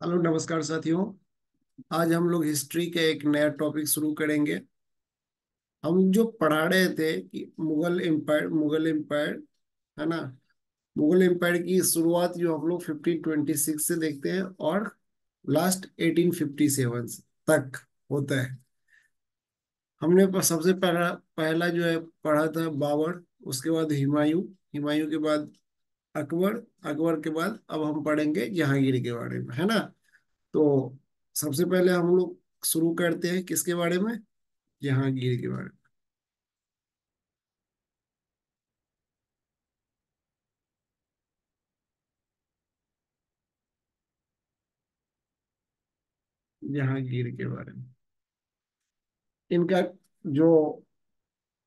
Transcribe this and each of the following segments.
Hello नमस्कार साथियों। आज हम लोग हिस्ट्री का एक नया टॉपिक शुरू करेंगे। हम जो पढ़ा रहे थे कि मुगल एम्पायर है ना। मुगल एम्पायर की शुरुआत जो हम लोग 1526 से देखते हैं और लास्ट 1857 तक होता है। हमने सबसे पहला पहला जो है पढ़ा था बाबर, उसके बाद हुमायूं, हुमायूं के बाद अकबर, अकबर के बाद अब हम पढ़ेंगे जहांगीर के बारे में, है ना। तो सबसे पहले हम लोग शुरू करते हैं किसके बारे में? जहांगीर के बारे में। जहांगीर के बारे में इनका जो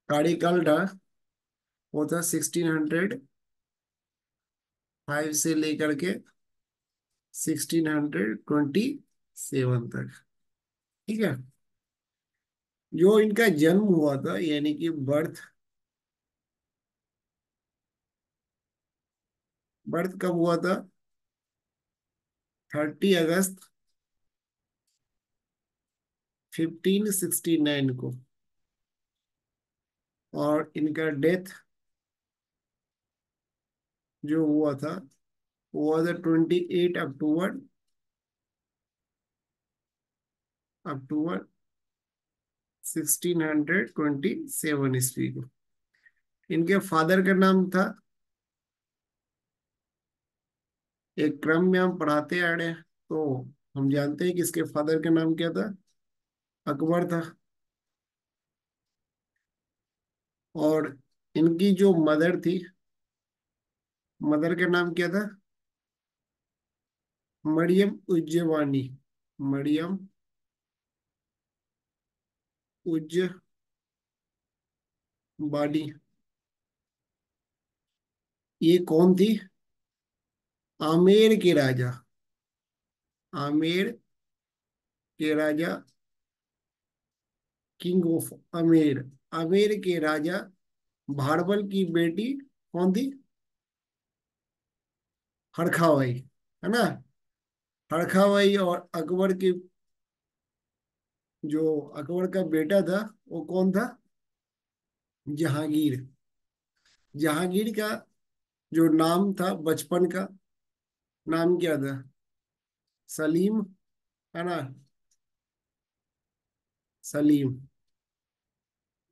कार्यकाल था वो था 1605 से लेकर के 1627 तक। ठीक है। जो इनका जन्म हुआ था यानी कि बर्थ, बर्थ कब हुआ था? 30 अगस्त 1569 को। और इनका डेथ जो हुआ था वो हुआ था 28 अक्टूबर 1627 ईस्वी को। इनके फादर का नाम था, एक क्रम में हम पढ़ाते आ रहे हैं तो हम जानते हैं कि इसके फादर का नाम क्या था। अकबर था। और इनकी जो मदर थी, मदर का नाम क्या था? मरियम उज्जवानी। मरियम उज्जवानी। ये कौन थी? आमेर के राजा, आमेर के राजा, किंग ऑफ आमेर, आमेर के राजा भाड़बल की बेटी कौन थी? हरखाबाई, है ना। हरखाबाई और अकबर के, जो अकबर का बेटा था वो कौन था? जहांगीर। जहांगीर का जो नाम था बचपन का, नाम क्या था? सलीम, है ना। सलीम।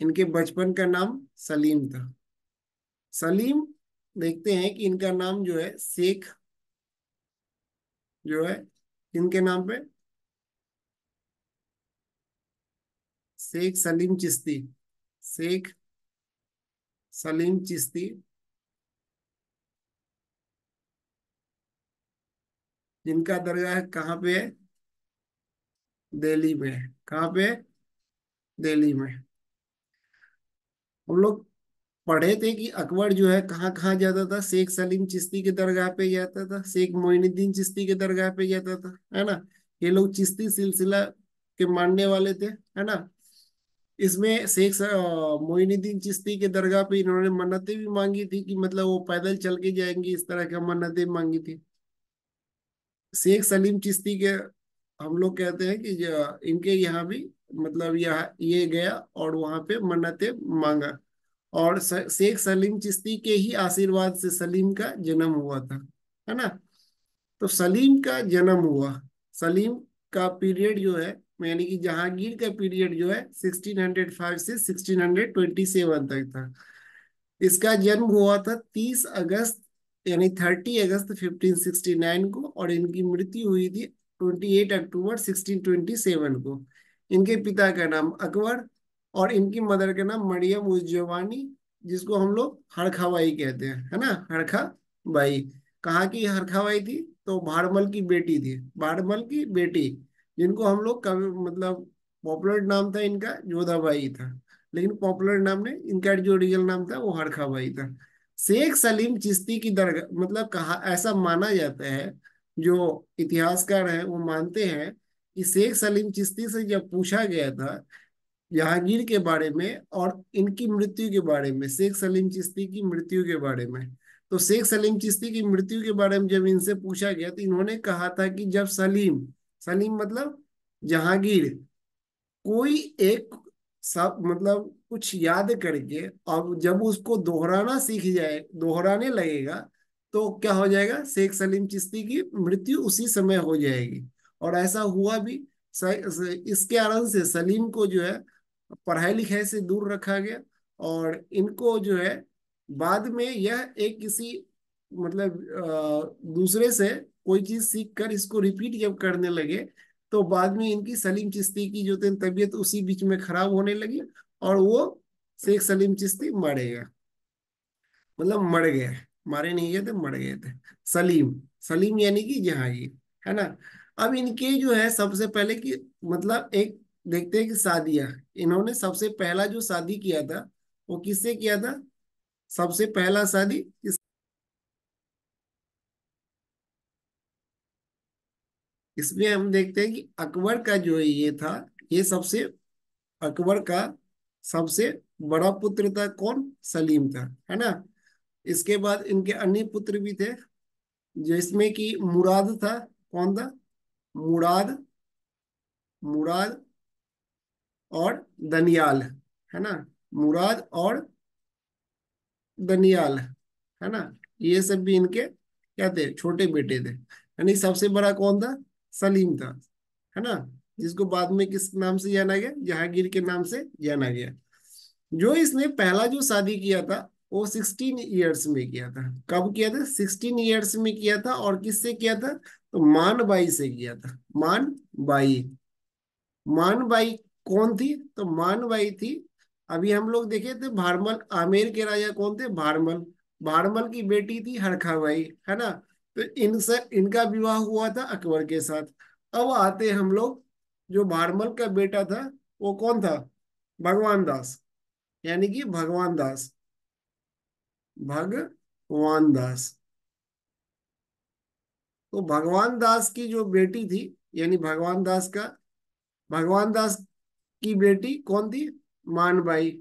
इनके बचपन का नाम सलीम था। सलीम। देखते हैं कि इनका नाम जो है शेख, जो है इनके नाम पे शेख सलीम चिश्ती, शेख सलीम चिश्ती, जिनका दरगाह कहाँ पे है? दिल्ली में है। कहाँ पे है? दिल्ली में। हम लोग पढ़े थे कि अकबर जो है कहाँ कहाँ जाता था। शेख सलीम चिश्ती के दरगाह पे जाता था, शेख मोइनुद्दीन चिश्ती के दरगाह पे जाता था, है ना। ये लोग चिश्ती सिलसिला के मानने वाले थे, है ना। इसमें मोइनुद्दीन चिश्ती के दरगाह पे इन्होंने मन्नतें भी मांगी थी कि मतलब वो पैदल चल के जाएंगे, इस तरह की मन्नतें मांगी थी। शेख सलीम चिश्ती के हम लोग कहते हैं कि इनके यहाँ भी मतलब यहाँ ये गया और वहां पे मन्नतें मांगा। और शेख सलीम चिश्ती के ही आशीर्वाद से सलीम का जन्म हुआ था, है ना। तो सलीम का जन्म हुआ, सलीम का पीरियड जो है, यानी कि जहांगीर का पीरियड जो है 1605 से 1627 तक था। इसका जन्म हुआ था 30 अगस्त, यानी 30 अगस्त 1569 को, और इनकी मृत्यु हुई थी 28 अक्टूबर 1627 को। इनके पिता का नाम अकबर और इनकी मदर का नाम मरियम उज जवानी, जिसको हम लोग हरखाबाई कहते हैं, है ना। हरखा बाई। कहाँ की हरखाबाई थी? तो भाड़मल की बेटी थी, भाड़मल की बेटी, जिनको हम लोग कभी मतलब पॉपुलर नाम था इनका जोधाबाई था, लेकिन पॉपुलर नाम ने, इनका जो रियल नाम था वो हरखाबाई था। शेख सलीम चिश्ती की दरगाह मतलब कहा, ऐसा माना जाता है, जो इतिहासकार हैं वो मानते हैं कि शेख सलीम चिश्ती से जब पूछा गया था जहांगीर के बारे में और इनकी मृत्यु के बारे में, शेख सलीम चिश्ती की मृत्यु के बारे में। तो शेख सलीम चिश्ती की मृत्यु के बारे में जब इनसे पूछा गया तो इन्होंने कहा था कि जब सलीम, सलीम मतलब जहांगीर, कोई एक सब मतलब कुछ याद करके और जब उसको दोहराना सीख जाए, दोहराने लगेगा, तो क्या हो जाएगा, शेख सलीम चिश्ती की मृत्यु उसी समय हो जाएगी। और ऐसा हुआ भी। इसके कारण से सलीम को जो है पढ़ाई लिखाई से दूर रखा गया। और इनको जो है बाद में यह एक किसी मतलब दूसरे से कोई चीज सीख कर इसको रिपीट जब करने लगे, तो बाद में इनकी सलीम चिश्ती की जो थी तबीयत उसी बीच में खराब होने लगी, और वो शेख सलीम चिश्ती मरेगा, मतलब मर गए, मारे नहीं गए थे, मर गए थे। सलीम, सलीम यानी कि जहांगीर, है ना। अब इनके जो है सबसे पहले की मतलब एक देखते हैं कि शादियां, इन्होंने सबसे पहला जो शादी किया था वो किससे किया था, सबसे पहला शादी इसमें हम देखते हैं कि अकबर का जो ये था, ये सबसे, अकबर का सबसे बड़ा पुत्र था कौन, सलीम था, है ना। इसके बाद इनके अन्य पुत्र भी थे, जिसमें कि मुराद था, कौन था, मुराद, मुराद और दनियाल, है ना। मुराद और दनियाल, है ना। ये सब भी इनके क्या थे, छोटे बेटे थे। यानी सबसे बड़ा कौन था, सलीम था, है ना। जिसको बाद में किस नाम से जाना गया, जहांगीर के नाम से जाना गया। जो इसने पहला जो शादी किया था वो 16 ईयर्स में किया था। कब किया था, 16 ईयर्स में किया था। और किससे किया था, तो मान बाई से किया था, मान बाई। मान बाई कौन थी, तो मान बाई थी, अभी हम लोग देखे थे भारमल, आमेर के राजा कौन थे, भारमल। भारमल की बेटी थी हरखाबाई, है ना। तो इनसे इनका विवाह हुआ था अकबर के साथ। अब आते हम लोग, जो भारमल का बेटा था वो कौन था, भगवान दास, यानी कि भगवान दास, भगवान दास। तो भगवान दास की जो बेटी थी, यानी भगवान दास का, भगवान दास की बेटी कौन थी, मानबाई।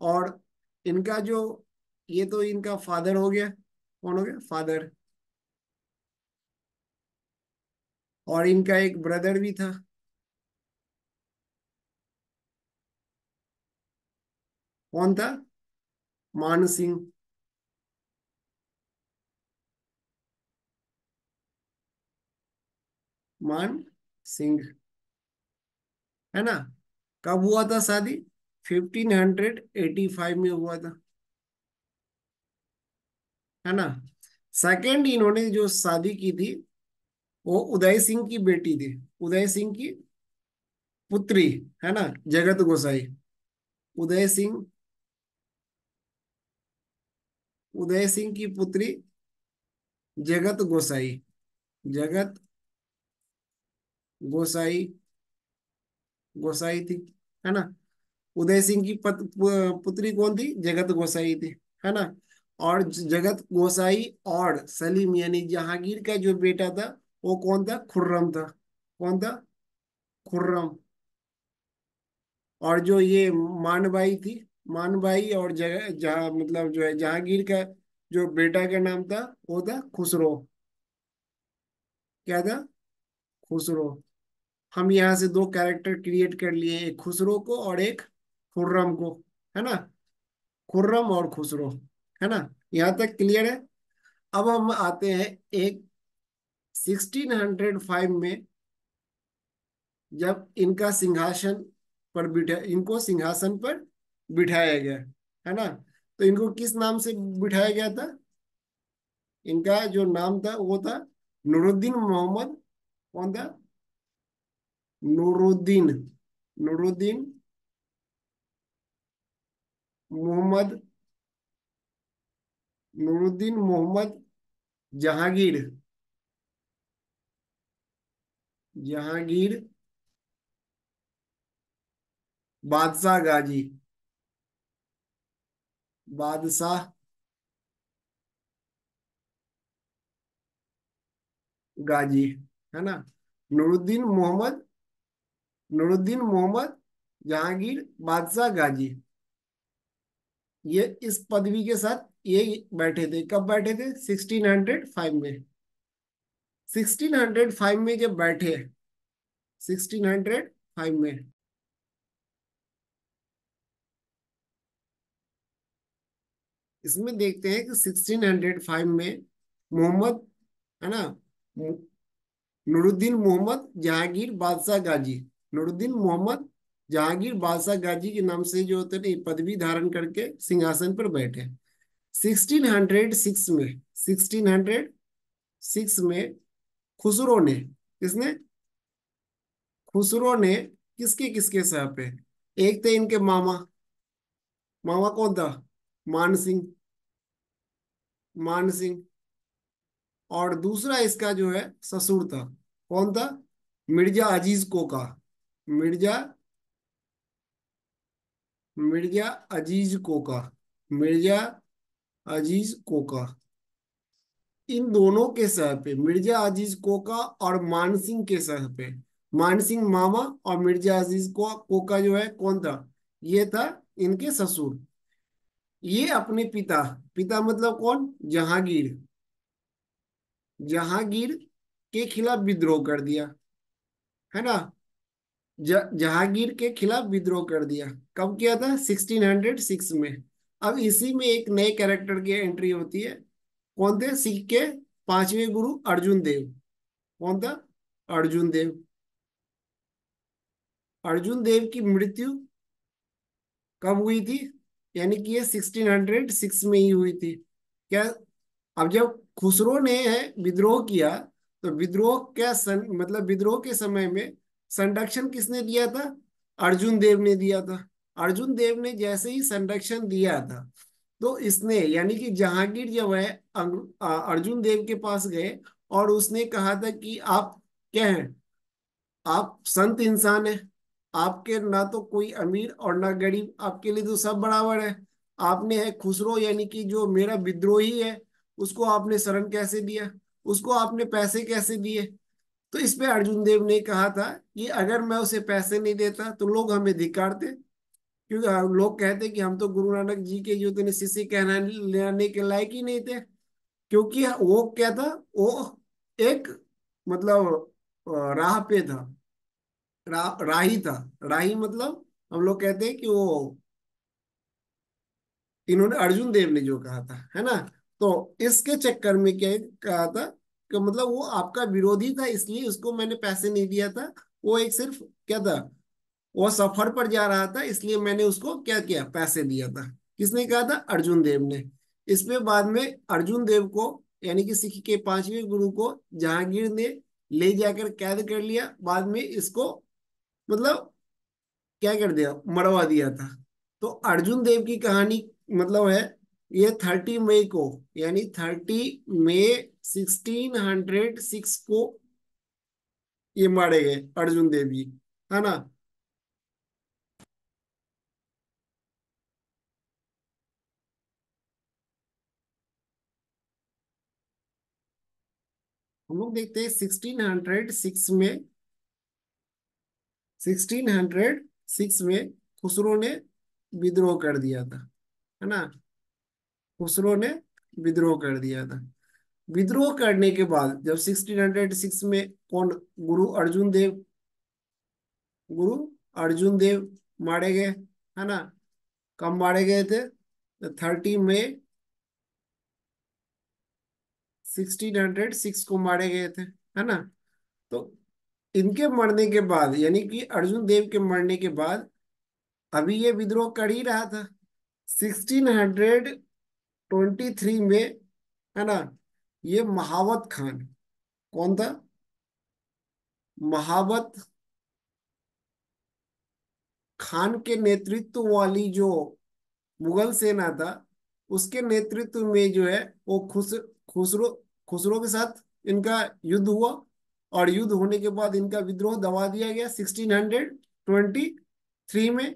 और इनका जो, ये तो इनका फादर हो गया, कौन हो गया, फादर। और इनका एक ब्रदर भी था, कौन था, मान सिंह, मान सिंह, है ना। कब हुआ था शादी, 1585 में हुआ था, है ना। सेकंड इन्होंने जो शादी की थी वो उदय सिंह की बेटी थी, उदय सिंह की पुत्री, है ना, जगत गोसाई। उदय सिंह, उदय सिंह की पुत्री जगत गोसाई, जगत गोसाई, गोसाई थी, है ना। उदय सिंह की पुत्री कौन थी, जगत गोसाई थी, है ना। और जगत गोसाई और सलीम यानी जहांगीर का जो बेटा था वो कौन था, खुर्रम था, कौन था, खुर्रम। और जो ये मानबाई थी, मानबाई और जगह जहाँ मतलब जो है जहांगीर का जो बेटा का नाम था वो था खुसरो, क्या था, खुसरो। हम यहाँ से दो कैरेक्टर क्रिएट कर लिए, एक खुसरो को और एक खुर्रम को, है ना। खुर्रम और खुसरो, है ना। यहाँ तक क्लियर है। अब हम आते हैं एक 1605 में, जब इनका सिंहासन पर बिठा, इनको सिंहासन पर बिठाया गया, है ना। तो इनको किस नाम से बिठाया गया था, इनका जो नाम था वो था नूरुद्दीन मोहम्मद, कौन था, नूरुद्दीन, नूरुद्दीन मोहम्मद, नूरुद्दीन मोहम्मद जहांगीर, जहांगीर बादशाह गाजी, बादशाह गाजी, है ना। नूरुद्दीन मोहम्मद, नूरुद्दीन मोहम्मद जहांगीर बादशाह गाजी, ये इस पदवी के साथ ये बैठे थे। कब बैठे थे? 1605 में। 1605 में जब बैठे, 1605 में, इसमें देखते हैं कि 1605 में मोहम्मद, है ना, नूरुद्दीन मोहम्मद जहांगीर बादशाह गाजी, नूरुद्दीन मोहम्मद जहांगीर बादशाह गाजी के नाम से जो होते हैं पदवी धारण करके सिंहासन पर बैठे। 1606 में, 1606 में खुसरो ने, किसने? खुसरो ने किसके किसके सर पे? एक थे इनके मामा, मामा कौन था? मान सिंह, मान सिंह। और दूसरा इसका जो है ससुर था, कौन था? मिर्जा अजीज कोका, मिर्जा, मिर्जा अजीज कोका, मिर्जा अजीज कोका। इन दोनों के सर पे, मिर्जा अजीज कोका और मानसिंह के सर पे, मानसिंह मामा और मिर्जा अजीज कोका जो है कौन था? ये था इनके ससुर। ये अपने पिता, पिता मतलब कौन? जहांगीर, जहांगीर के खिलाफ विद्रोह कर दिया, है ना। जहांगीर के खिलाफ विद्रोह कर दिया। कब किया था? 1606 में। अब इसी में एक नए कैरेक्टर की एंट्री होती है। कौन थे? सिख के पांचवें गुरु अर्जुन देव। कौन था? अर्जुन देव। अर्जुन देव की मृत्यु कब हुई थी? यानी कि ये 1606 में ही हुई थी क्या? अब जब खुसरो ने है विद्रोह किया, तो विद्रोह क्या मतलब विद्रोह के समय में संरक्षण किसने दिया था? अर्जुन देव ने दिया था। अर्जुन देव ने जैसे ही संरक्षण दिया था, तो इसने यानी कि जहांगीर जब है अर्जुन देव के पास गए और उसने कहा था कि आप क्या हैं? आप संत इंसान है, आपके ना तो कोई अमीर और ना गरीब, आपके लिए तो सब बराबर है। आपने है खुसरो यानी कि जो मेरा विद्रोही है, उसको आपने शरण कैसे दिया? उसको आपने पैसे कैसे दिए? तो इस पे अर्जुन देव ने कहा था कि अगर मैं उसे पैसे नहीं देता तो लोग हमें धिक्कारते, क्योंकि लोग कहते कि हम तो गुरु नानक जी के जो थे शिष्य कहलाने के लायक ही नहीं थे। क्योंकि वो क्या था? वो एक मतलब राह पे था, राही था। राही मतलब हम लोग कहते हैं कि वो, इन्होंने अर्जुन देव ने जो कहा था, है ना। तो इसके चक्कर में क्या कहा था कि मतलब वो आपका विरोधी था इसलिए उसको मैंने पैसे नहीं दिया था। वो एक सिर्फ क्या था? वो सफर पर जा रहा था इसलिए मैंने उसको क्या किया? पैसे दिया था। किसने कहा था? अर्जुन देव ने। इसमें बाद में अर्जुन देव को यानी कि सिख के पांचवें गुरु को जहांगीर ने ले जाकर कैद कर लिया। बाद में इसको मतलब क्या कर दिया? मरवा दिया था। तो अर्जुन देव की कहानी मतलब है, ये 30 मई को, यानी 30 मई 1606 को ये मारे गए अर्जुन देव जी, है ना। हम लोग देखते हैं 1606 में, 1606 में खुसरो ने विद्रोह कर दिया था, है ना। खुसरो ने विद्रोह कर दिया था। विद्रोह करने के बाद जब 1606 में कौन? गुरु अर्जुन देव, गुरु अर्जुन देव मारे गए, है ना। कब मारे गए थे? 30 मई 1606 को मारे गए थे, है ना। तो इनके मरने के बाद यानी कि अर्जुन देव के मरने के बाद अभी ये विद्रोह कर ही रहा था। 1623 में, है ना, ये महावत खान, कौन था? महावत खान के नेतृत्व वाली जो मुगल सेना था, उसके नेतृत्व में जो है वो खुसरो खुसरो के साथ इनका युद्ध हुआ। और युद्ध होने के बाद इनका विद्रोह दबा दिया गया 1623 में।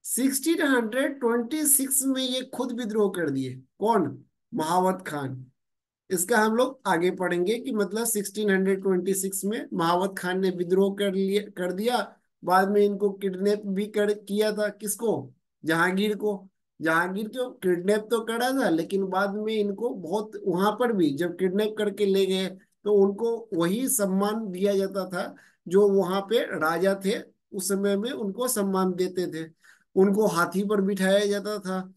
1626 में ये खुद विद्रोह कर दिए। कौन? महावत खान। इसका हम लोग आगे पढ़ेंगे कि मतलब 1626 में महावत खान ने विद्रोह कर दिया। बाद में इनको किडनैप भी कर किया था, किसको, जहांगीर को। जहांगीर को किडनैप तो करा था, लेकिन बाद में इनको बहुत, वहां पर भी जब किडनैप करके ले गए तो उनको वही सम्मान दिया जाता था जो वहां पे राजा थे उस समय में उनको सम्मान देते थे। उनको हाथी पर बिठाया जाता था,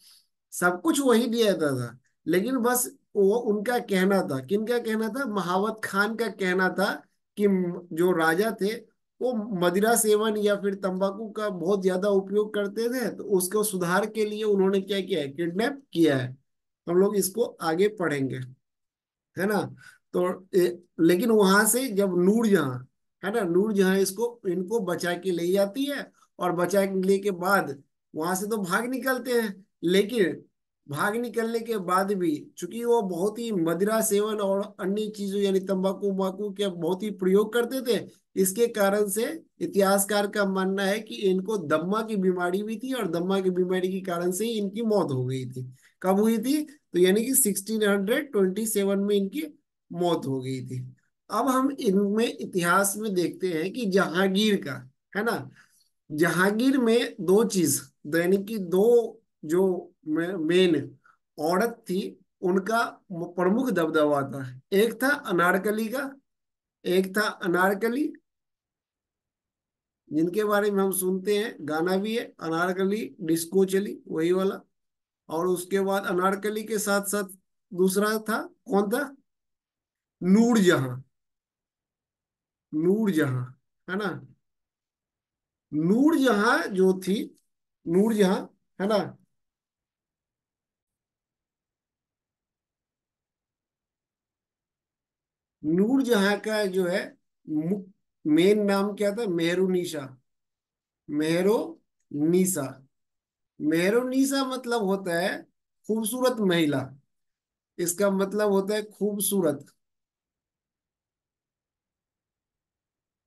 सब कुछ वही दिया जाता था। लेकिन बस वो उनका कहना था, किनका कहना था, महावत खान का कहना था कि जो राजा थे वो मदिरा सेवन या फिर तंबाकू का बहुत ज्यादा उपयोग करते थे, तो उसको सुधार के लिए उन्होंने क्या किया है, किडनैप किया है। हम लोग इसको आगे पढ़ेंगे, है ना। तो लेकिन वहां से जब नूरजहां, है ना, नूरजहां इसको इनको बचा के ले जाती है, और बचा के ले के बाद वहां से तो भाग निकलते हैं। लेकिन भाग निकलने के बाद भी चूंकि वो बहुत ही मदिरा सेवन और अन्य चीजों यानी तंबाकू माकू के बहुत ही प्रयोग करते थे, इसके कारण से इतिहासकार का मानना है कि इनको दम्मा की बीमारी भी थी, और दम्मा की बीमारी के कारण से ही इनकी मौत हो गई थी। कब हुई थी, तो यानी कि 1627 में इनकी मौत हो गई थी। अब हम इनमें इतिहास में देखते हैं कि जहांगीर का, है ना, जहांगीर में दो चीज, यानी कि दो जो मेन औरत थी, उनका प्रमुख दबदबा था। एक था अनारकली का, एक था अनारकली, जिनके बारे में हम सुनते हैं, गाना भी है अनारकली डिस्को चली वही वाला। और उसके बाद अनारकली के साथ साथ दूसरा था, कौन था, नूरजहां। नूरजहां, है ना, नूरजहां जो थी, नूरजहां, है ना, नूरजहां का जो है मेन नाम क्या था, मेहरुनिशा। मेहरुनिशा, मेहरुनिशा मतलब होता है खूबसूरत महिला। इसका मतलब होता है खूबसूरत,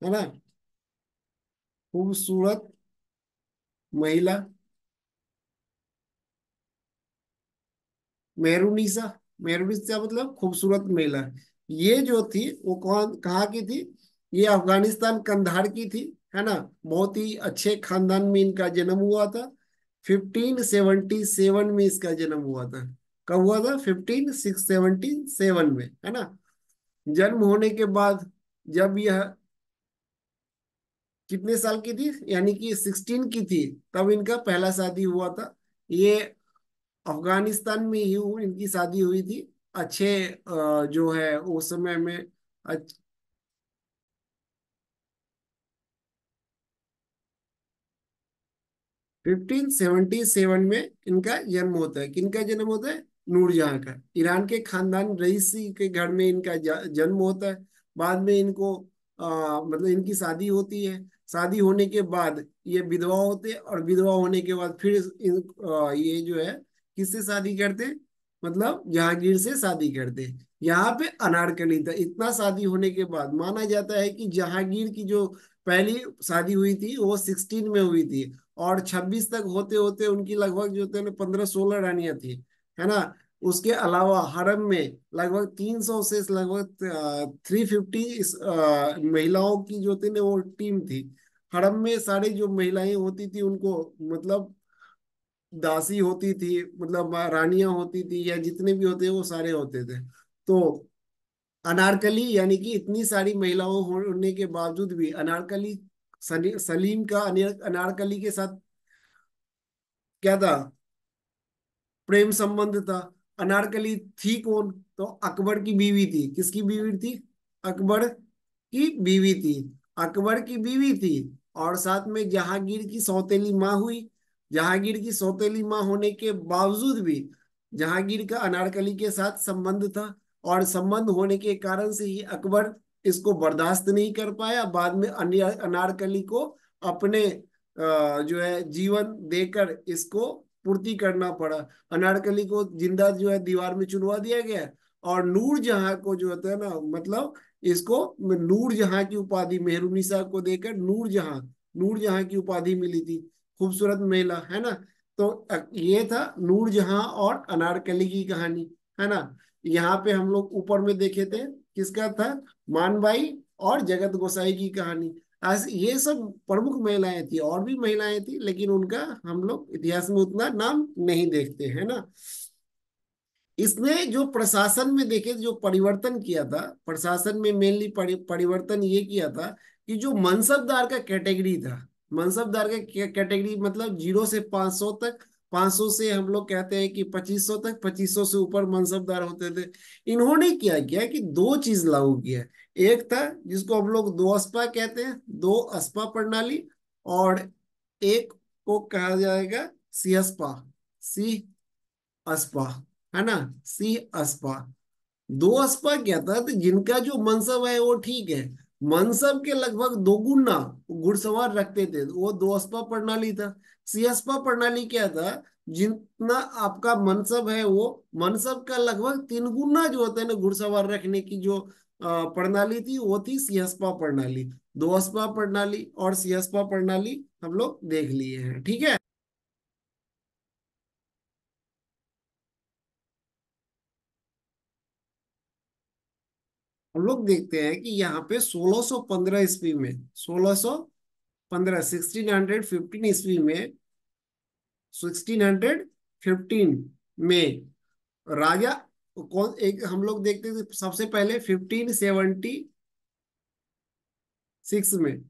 है ना, खूबसूरत महिला, मेहरुनिसा। मेहरुनिसा मतलब खूबसूरत महिला। ये जो थी वो कौन, कहाँ की थी, ये अफगानिस्तान कंधार की थी, है ना। बहुत ही अच्छे खानदान में इनका जन्म हुआ था। 1577 में इसका जन्म हुआ था। कब हुआ था, 1577 में, है ना। जन्म होने के बाद जब यह कितने साल की थी, यानी कि 16 की थी, तब इनका पहला शादी हुआ था। ये अफगानिस्तान में ही इनकी शादी हुई थी। अच्छे जो है उस समय में 1577 में इनका जन्म होता है। किनका जन्म होता है, नूरजहां का। ईरान के खानदान रईसी के घर में इनका जन्म होता है। बाद में इनको मतलब इनकी शादी होती है। शादी होने के बाद ये विधवा होते हैं, और विधवा होने के बाद फिर ये जो है किससे शादी करते हैं, मतलब जहांगीर से शादी करते हैं। यहाँ पे अनारकली था। इतना शादी होने के बाद माना जाता है कि जहांगीर की जो पहली शादी हुई थी वो 16 में हुई थी, और 26 तक होते होते उनकी लगभग जो थे ना 15-16 रानियां थी, है ना। उसके अलावा हरम में लगभग 300 से लगभग 350 महिलाओं की जो थी ना वो टीम थी। हरम में सारी जो महिलाएं होती थी उनको मतलब दासी होती थी, मतलब रानियां होती थी, या जितने भी होते वो सारे होते थे। तो अनारकली यानी कि इतनी सारी महिलाओं होने के बावजूद भी अनारकली, सलीम का अनारकली के साथ क्या था, प्रेम संबंध था। अनारकली थी कौन, तो अकबर की बीवी थी। किसकी बीवी थी, अकबर की बीवी थी। अकबर की बीवी थी, और साथ में जहांगीर की सौतेली माँ हुई। जहांगीर की सौतेली माँ होने के बावजूद भी जहांगीर का अनारकली के साथ संबंध था, और संबंध होने के कारण से ही अकबर इसको बर्दाश्त नहीं कर पाया। बाद में अनारकली को अपने जो है जीवन देकर इसको पूर्ति करना पड़ा। अनारकली को जिंदा जो है दीवार में चुनवा दिया गया, और नूरजहां को जो होता है ना, मतलब इसको नूरजहां की उपाधि मेहरुनिसा को देकर नूरजहां, नूरजहां की उपाधि मिली थी, खूबसूरत महिला, है ना। तो ये था नूरजहां और अनारकली की कहानी, है ना। यहाँ पे हम लोग ऊपर में देखे थे किसका था, मानबाई और जगत गोसाई की कहानी। ये सब प्रमुख महिलाएं थी, और भी महिलाएं थी, लेकिन उनका हम लोग इतिहास में उतना नाम नहीं देखते हैं ना। इसने जो प्रशासन में देखे जो परिवर्तन किया था, प्रशासन में मेनली परिवर्तन ये किया था कि जो मनसबदार का कैटेगरी था, मनसबदार का कैटेगरी मतलब 0 से 500 तक, 500 से हम लोग कहते हैं कि 2500 तक, 2500 से ऊपर मनसबदार होते थे। इन्होंने क्या किया कि दो चीज लागू किया। एक था जिसको हम लोग दो अस्पा कहते हैं, दो अस्पा प्रणाली, और एक को कहा जाएगा सिहस्पा, सी अस्पा, है ना, सी अस्पा। दो अस्पा क्या था, तो जिनका जो मनसब है वो ठीक है, मनसब के लगभग दोगुना घुड़सवार रखते थे, वो दो अस्पा प्रणाली था। सिहस्पा प्रणाली क्या था, जितना आपका मनसब है वो मनसब का लगभग 3 गुना जो होता है ना घुड़सवार रखने की जो प्रणाली थी, वो थी सिहस्पा प्रणाली। दो अस्पा प्रणाली और सिहस्पा प्रणाली हम लोग देख लिए हैं, ठीक है। हम लोग देखते हैं कि यहाँ पे 1615 ईस्वी में, 1615, 1615 ईस्वी में, 1615 में राजा कौन, एक हम लोग देखते थे सबसे पहले 1576 में,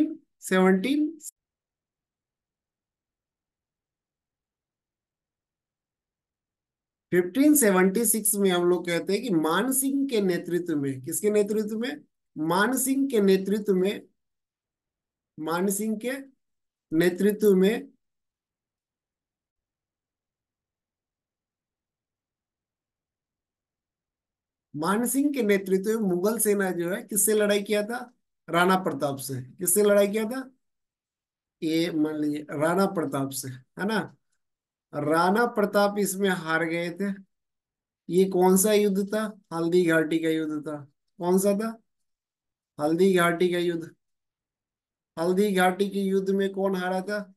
1517, 1576 में हम लोग कहते हैं कि मान सिंह के नेतृत्व में, किसके नेतृत्व में, मान सिंह के नेतृत्व में, मान सिंह के नेतृत्व में, मान सिंह के नेतृत्व में मुगल सेना जो है किससे लड़ाई किया था, राणा प्रताप से। किससे लड़ाई किया था, ये मान लीजिए राणा प्रताप से, है ना। राणा प्रताप इसमें हार गए थे। ये कौन सा युद्ध था, हल्दी घाटी का युद्ध था। कौन सा था, हल्दी घाटी का युद्ध। हल्दी घाटी के युद्ध में कौन हारा था,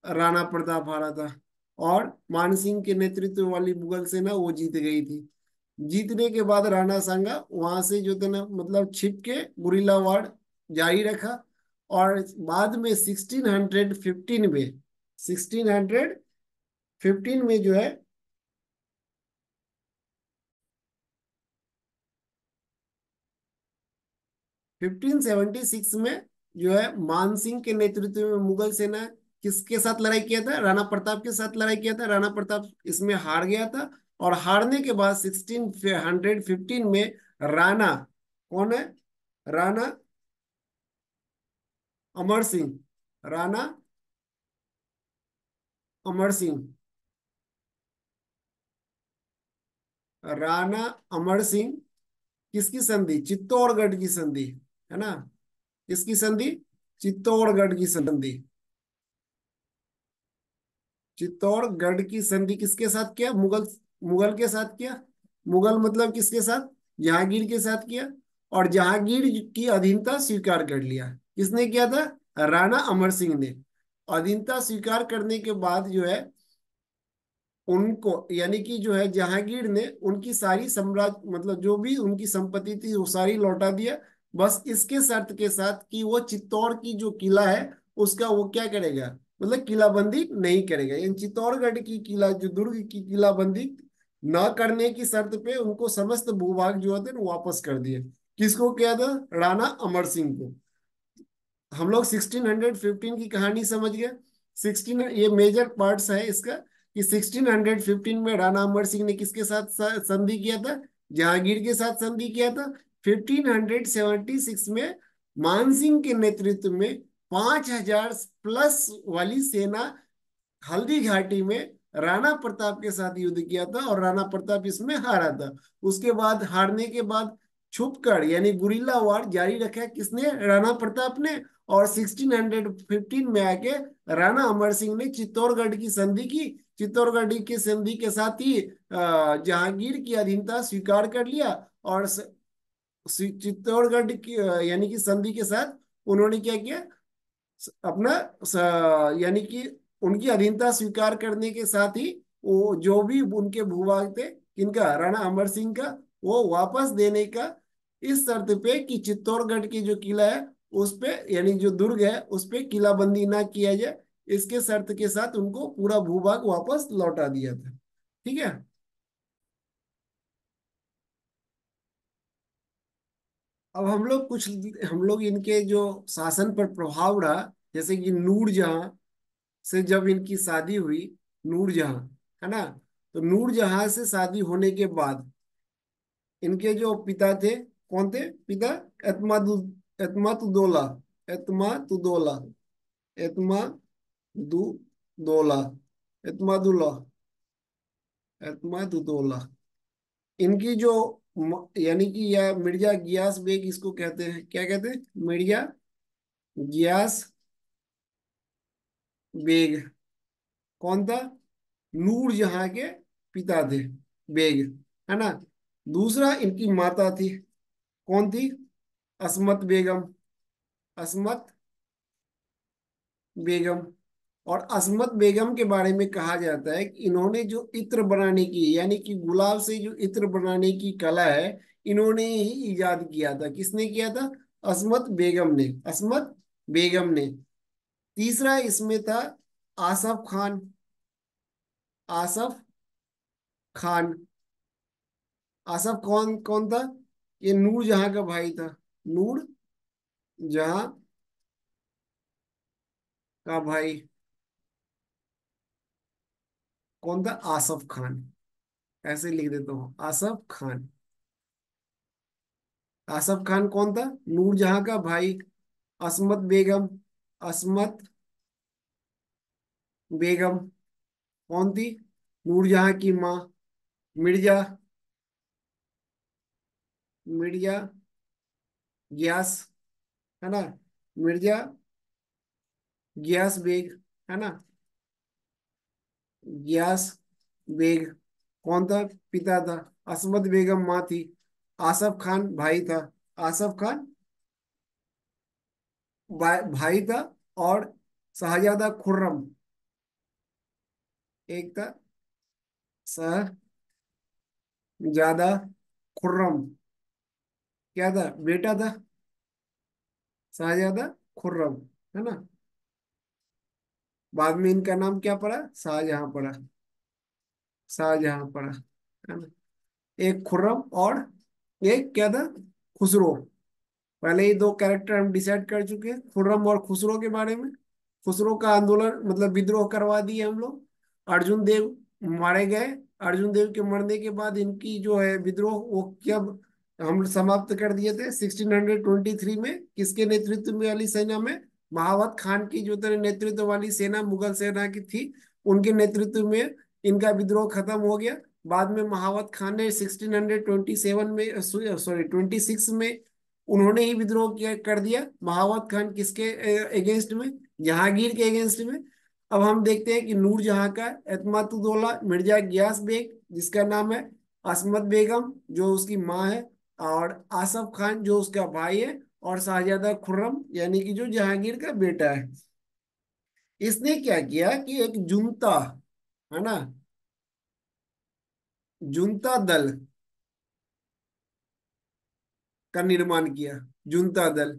राणा प्रताप हारा था। और मानसिंह के नेतृत्व वाली मुगल सेना वो जीत गई थी। जीतने के बाद राणा सांगा वहां से जो थे ना मतलब छिप के गुरिल्ला वार जारी रखा। और बाद में 1615 में, 1615 में जो है, 1576 में जो है मानसिंह के नेतृत्व में मुगल सेना किसके साथ लड़ाई किया था, राणा प्रताप के साथ लड़ाई किया था। राणा प्रताप इसमें हार गया था। और हारने के बाद 1615 में राणा, कौन है, राणा अमर सिंह, राणा अमर सिंह, राणा अमर सिंह किसकी संधि, चित्तौड़गढ़ की संधि, है ना। किसकी संधि, चित्तौड़गढ़ की संधि। चित्तौड़गढ़ की संधि किसके साथ किया, मुगल, मुगल के साथ किया। मुगल मतलब किसके साथ, जहांगीर के साथ किया। और जहांगीर की अधीनता स्वीकार कर लिया। किसने किया था, राणा अमर सिंह ने। अधीनता स्वीकार करने के बाद जो है उनको, यानी कि जो है जहांगीर ने उनकी सारी साम्राज्य मतलब जो भी उनकी संपत्ति थी वो सारी लौटा दिया। बस इसके शर्त के साथ कि वो चित्तौड़ की जो किला है उसका वो क्या करेगा, मतलब किलाबंदी नहीं करेगा। यानी चित्तौड़गढ़ की किला जो दुर्ग की किलाबंदी न करने की शर्त पे उनको समस्त भूभाग जो होते हैं ना वापस कर दिए। किसको किया था, राणा अमर सिंह को। हम लोग 1615 की कहानी समझ गए। 16, ये मेजर पार्ट्स है इसका कि 1615 में राणा अमर सिंह ने किसके साथ संधि किया था, जहांगीर के साथ संधि किया था। 1576 में मानसिंह के नेतृत्व में 5,000 प्लस वाली सेना हल्दी घाटी में राणा प्रताप के साथ युद्ध किया था, और राणा प्रताप इसमें हारा था। उसके बाद हारने के बाद छुपकर यानी गुरिल्ला वार जारी रखा किसने, राणा प्रताप ने। और 1615 में आके राणा अमर सिंह ने चित्तौड़गढ़ की संधि की। चित्तौड़गढ़ की संधि के साथ ही जहांगीर की अधीनता स्वीकार कर लिया। और चित्तौड़गढ़ की यानी कि संधि के साथ उन्होंने क्या किया, अपना यानी कि उनकी अधीनता स्वीकार करने के साथ ही वो जो भी उनके भूभाग थे किनका, राणा अमर सिंह का, वो वापस देने का इस शर्त पे कि चित्तौड़गढ़ की जो किला है उस पे, यानी जो दुर्ग है उस पे किलाबंदी ना किया जाए। इसके शर्त के साथ उनको पूरा भूभाग वापस लौटा दिया था। ठीक है। अब हम लोग इनके जो शासन पर प्रभाव रहा, जैसे कि नूरजहां से जब इनकी शादी हुई, नूरजहां, है ना, तो नूरजहां से शादी होने के बाद इनके जो पिता थे, कौन थे पिता? एतमादु एतमातुदौला, एतमातुदौला, एतमादुदौला, एतमादुल्ला, एतमादुदौला। इनकी जो यानी कि यह मिर्जा गियास बेग इसको कहते हैं, क्या कहते हैं? मिर्जा गियास बेग। कौन था? नूर जहां के पिता थे, बेग, है ना। दूसरा इनकी माता थी, कौन थी? असमत बेगम, असमत बेगम। और असमत बेगम के बारे में कहा जाता है कि इन्होंने जो इत्र बनाने की, यानी कि गुलाब से जो इत्र बनाने की कला है, इन्होंने ही इजाद किया था। किसने किया था? असमत बेगम ने, असमत बेगम ने। तीसरा इसमें था आसफ खान, आसफ खान। आसफ कौन कौन था? ये नूर जहां का भाई था, नूर जहां का भाई। कौन था? आसफ खान। ऐसे लिख देता हूँ, आसफ खान। आसफ खान कौन था? नूरजहां का भाई। असमत बेगम, असमत बेगम कौन थी? नूरजहां की माँ। मिर्जा, मिर्जा गियास, है ना, मिर्जा गियास बेग, है ना, गियास बेग कौन था? पिता था। असमत बेगम माँ थी। आसफ खान भाई था। आसफ खान भाई था। और शहजादा खुर्रम एक था, शहजादा खुर्रम क्या था? बेटा था, शहजादा खुर्रम, है ना। बाद में इनका नाम क्या पड़ा? शाहजहां पड़ा, शाहजहां पड़ा, है ना। एक खुर्रम और एक क्या था? खुसरो। पहले ही दो कैरेक्टर हम डिसाइड कर चुके हैं, खुर्रम और खुसरो के बारे में। खुसरो का आंदोलन मतलब विद्रोह करवा दिए हम लोग, अर्जुन देव मारे गए। अर्जुन देव के मरने के बाद इनकी जो है विद्रोह वो कब हम समाप्त कर दिए थे? 1623 में। किसके नेतृत्व में वाली सेना में? महावत खान की जो तरह नेतृत्व वाली सेना मुगल सेना की थी, उनके नेतृत्व में इनका विद्रोह खत्म हो गया। बाद में महावत खान ने 1627 में, सॉरी 26 में उन्होंने ही विद्रोह किया कर दिया। महावत खान किसके अगेंस्ट में? जहांगीर के अगेंस्ट में। अब हम देखते हैं कि नूरजहां का एतमातुद्दौला मिर्जा गियास बेग, जिसका नाम है असमत बेगम जो उसकी माँ है, और आसफ खान जो उसका भाई है, और शाहजादा खुर्रम यानी कि जो जहांगीर का बेटा है। इसने क्या किया कि एक जुनता, है ना, जुनता दल का निर्माण किया। जुनता दल,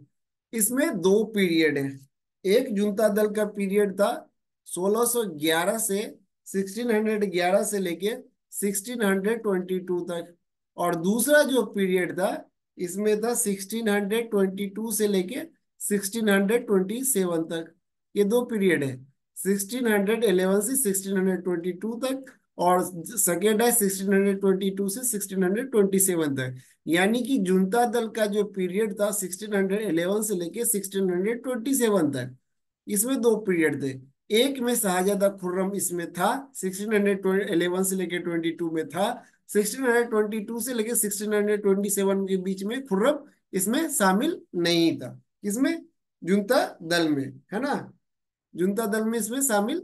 इसमें दो पीरियड है। एक जुनता दल का पीरियड था 1611 से 1611 से लेके 1622 तक। और दूसरा जो पीरियड था इसमें था 1622 से लेके 1627 तक। ये दो पीरियड है, 1611 से 1622 तक, और सेकेंड है 1622 से 1627 तक। यानी कि जुनता दल का जो पीरियड था 1611 से लेके 1627 तक, इसमें दो पीरियड थे। एक में शाहजादा खुर्रम इसमें था, 1611 से लेके 22 में था। 1622 से लेके 1627 के बीच में खुर्रम इसमें शामिल नहीं था। इसमें जुनता दल में, है ना, जुनता दल में इसमें शामिल।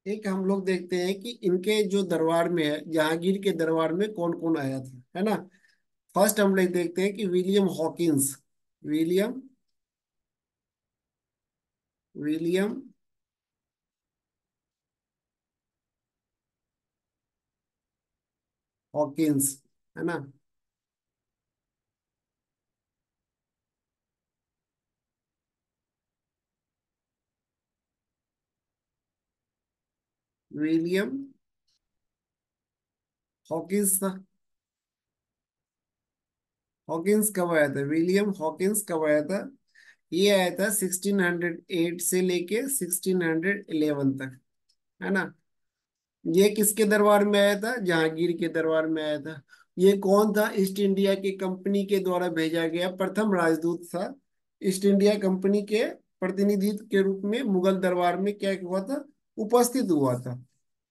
एक हम लोग देखते हैं कि इनके जो दरबार में है, जहांगीर के दरबार में कौन कौन आया था, है ना। फर्स्ट हम लोग देखते हैं कि William Hawkins, William William Hawkins, है ना। विलियम हॉकिंस था। हॉकिंस कब आया था? विलियम हॉकिंस कब आया था? ये आया था 1608 से लेके 1611 तक, है ना। ये किसके दरबार में आया था? जहांगीर के दरबार में आया था। ये कौन था? ईस्ट इंडिया की कंपनी के द्वारा भेजा गया प्रथम राजदूत था। ईस्ट इंडिया कंपनी के प्रतिनिधि के रूप में मुगल दरबार में क्या हुआ था? उपस्थित हुआ था।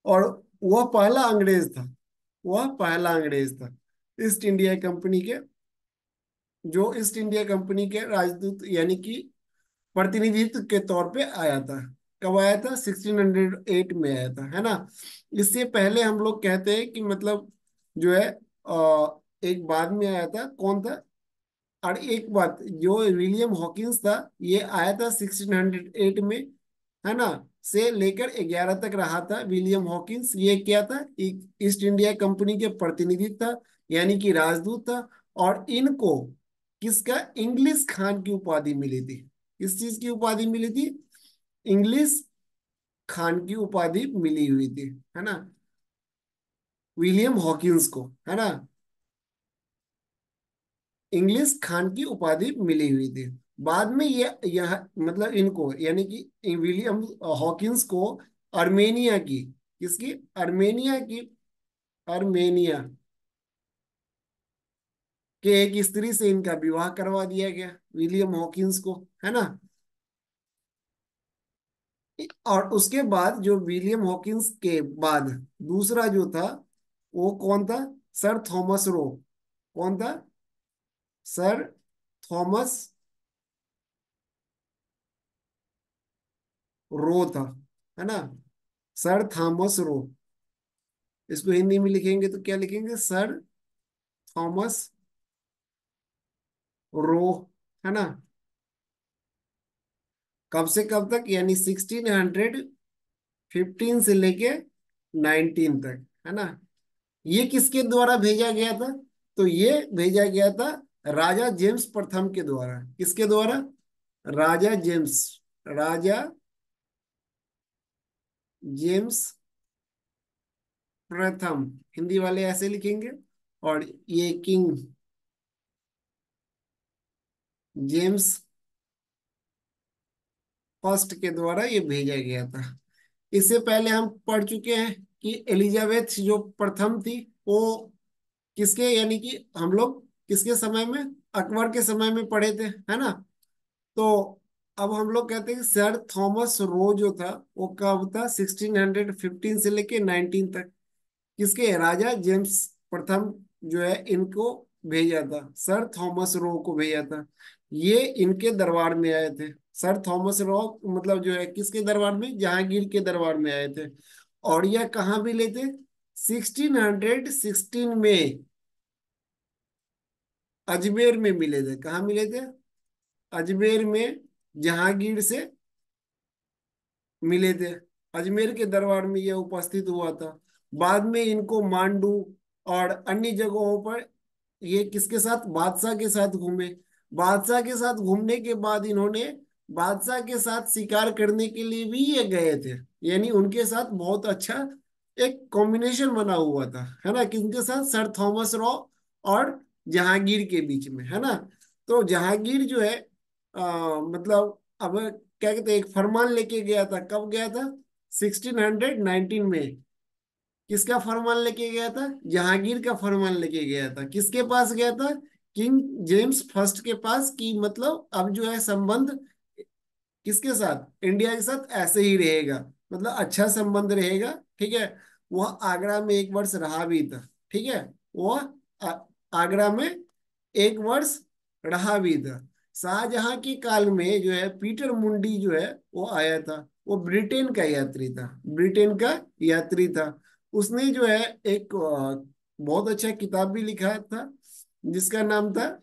और वह पहला अंग्रेज था। वह पहला अंग्रेज था ईस्ट इंडिया कंपनी के, जो ईस्ट इंडिया कंपनी के राजदूत यानी कि प्रतिनिधित्व के तौर पे आया था। कब आया था? 1608 में आया था, है ना। इससे पहले हम लोग कहते हैं कि मतलब जो है एक बाद में आया था। कौन था? और एक बात, जो विलियम हॉकिंस था, ये आया था 1608 में, है ना। से लेकर 11 तक रहा था विलियम हॉकिंस। ये क्या था? ईस्ट इंडिया कंपनी के प्रतिनिधि था, यानी कि राजदूत था। और इनको किसका? इंग्लिश खान की उपाधि मिली थी। किस चीज की उपाधि मिली थी? इंग्लिश खान की उपाधि मिली हुई थी, है ना, विलियम हॉकिंस को, है ना। इंग्लिश खान की उपाधि मिली हुई थी। बाद में ये यह मतलब इनको यानी कि विलियम हॉकिंस को अर्मेनिया की, किसकी? अर्मेनिया की, अर्मेनिया के एक स्त्री से इनका विवाह करवा दिया गया, विलियम हॉकिंस को, है ना। और उसके बाद जो विलियम हॉकिंस के बाद दूसरा जो था, वो कौन था? Sir Thomas Roe. कौन था? सर थॉमस रो था, है ना। Sir Thomas Roe. इसको हिंदी में लिखेंगे तो क्या लिखेंगे? सर थॉमस रो, है ना। कब से कब तक? यानी 1615 से लेके 19 तक, है ना। ये किसके द्वारा भेजा गया था? तो ये भेजा गया था राजा जेम्स प्रथम के द्वारा। किसके द्वारा? राजा जेम्स, राजा जेम्स प्रथम, हिंदी वाले ऐसे लिखेंगे। और ये किंग जेम्स फर्स्ट के द्वारा ये भेजा गया था। इससे पहले हम पढ़ चुके हैं कि एलिजाबेथ जो प्रथम थी, वो किसके यानी कि हम लोग किसके समय में? अकबर के समय में पढ़े थे, है ना। तो अब हम लोग कहते हैं कि सर थॉमस रो जो था, वो कब था? 1615 से लेके 19 तक। किसके? राजा जेम्स प्रथम जो है इनको भेजा था, सर थॉमस रो को भेजा था। ये इनके दरबार में आए थे। सर थॉमस रो मतलब जो है किसके दरबार में? जहांगीर के दरबार में आए थे। और यह कहाँ मिले थे? 1616 में अजमेर में मिले थे। कहाँ मिले थे? अजमेर में जहांगीर से मिले थे। अजमेर के दरबार में यह उपस्थित हुआ था। बाद में इनको मांडू और अन्य जगहों पर ये किसके साथ? बादशाह के साथ घूमे। बादशाह के साथ घूमने के बाद इन्होंने बादशाह के साथ शिकार करने के लिए भी ये गए थे। यानी उनके साथ बहुत अच्छा एक कॉम्बिनेशन बना हुआ था, है ना। किनके साथ? सर थॉमस रॉ और जहांगीर के बीच में, है ना। तो जहांगीर जो है मतलब अब क्या कहते हैं, एक फरमान लेके गया था। कब गया था? 1619 में। किसका फरमान लेके गया था? जहांगीर का फरमान लेके गया था। किसके पास गया था? किंग जेम्स फर्स्ट के पास। की मतलब अब जो है संबंध किसके साथ? इंडिया के साथ ऐसे ही रहेगा, मतलब अच्छा संबंध रहेगा, ठीक है। वह आगरा में एक वर्ष रहा भी था, ठीक है। वह आ- आगरा में एक वर्ष रहा भी था। शाहजहां के काल में जो है पीटर मुंडी जो है वो आया था। वो ब्रिटेन का यात्री था, ब्रिटेन का यात्री था। उसने जो है एक बहुत अच्छा किताब भी लिखा था, जिसका नाम था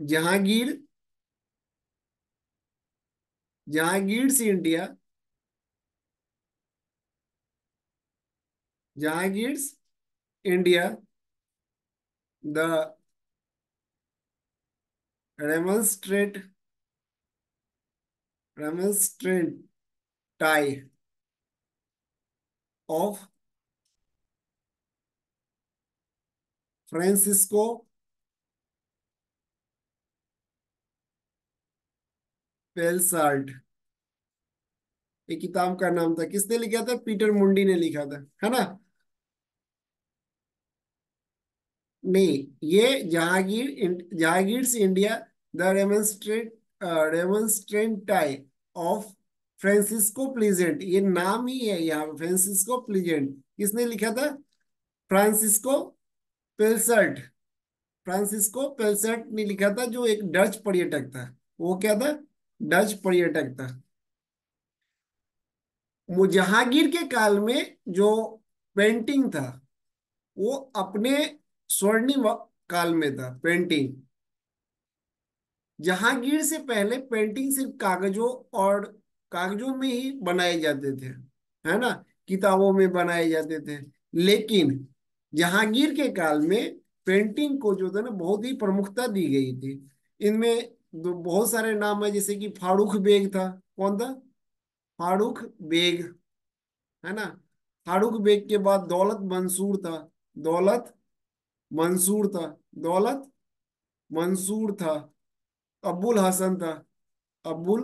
जहांगीर, जहांगीर से India, Jahangir India the remonstrate Remonstrantie of Francisco Pelsaert. ये किताब का नाम था, किसने लिखा था? पीटर मुंडी ने लिखा था, है ना? नहीं, ये Jahangir India the Remonstrantie of Francisco Pelsaert, ये नाम ही है यहाँ पे, फ्रांसिस्को प्लीजेंट। किसने लिखा था? Francisco Pelsaert. फ्रांसिस्को पेलसर्ट ने लिखा था, जो एक डच पर्यटक था। वो क्या था? डच पर्यटक था। जहांगीर के काल में जो पेंटिंग था, वो अपने स्वर्णिम काल में था पेंटिंग। जहांगीर से पहले पेंटिंग सिर्फ कागजों में ही बनाए जाते थे, है ना? किताबों में बनाए जाते थे। लेकिन जहांगीर के काल में पेंटिंग को जो था ना, बहुत ही प्रमुखता दी गई थी। इनमें बहुत सारे नाम है, जैसे कि फारूक बेग था। कौन था? फारूक बेग, है ना? फारूक बेग के बाद दौलत मंसूर था। दौलत मंसूर था। दौलत मंसूर था। अब्बुल हसन था। अब्बुल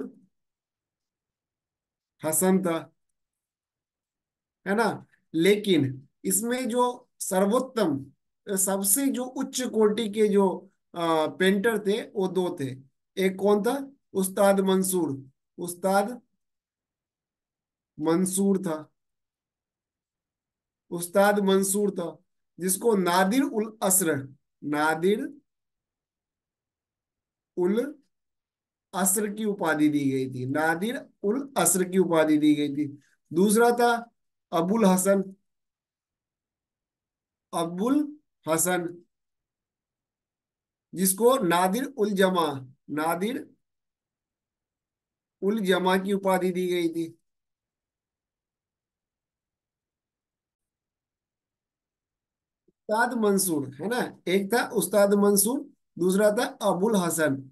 हसन था, है ना? लेकिन इसमें जो सर्वोत्तम, सबसे जो उच्च कोटि के जो पेंटर थे, वो दो थे। एक कौन था? उस्ताद मंसूर। उस्ताद मंसूर था। उस्ताद मंसूर था, जिसको नादिर उल असर, नादिर उल असर की उपाधि दी गई थी। नादिर उल असर की उपाधि दी गई थी। दूसरा था अबुल हसन। अबुल हसन, जिसको नादिर उल जमा, नादिर उल जमा की उपाधि दी गई थी। उस्ताद मंसूर, है ना? एक था उस्ताद मंसूर, दूसरा था अबुल हसन।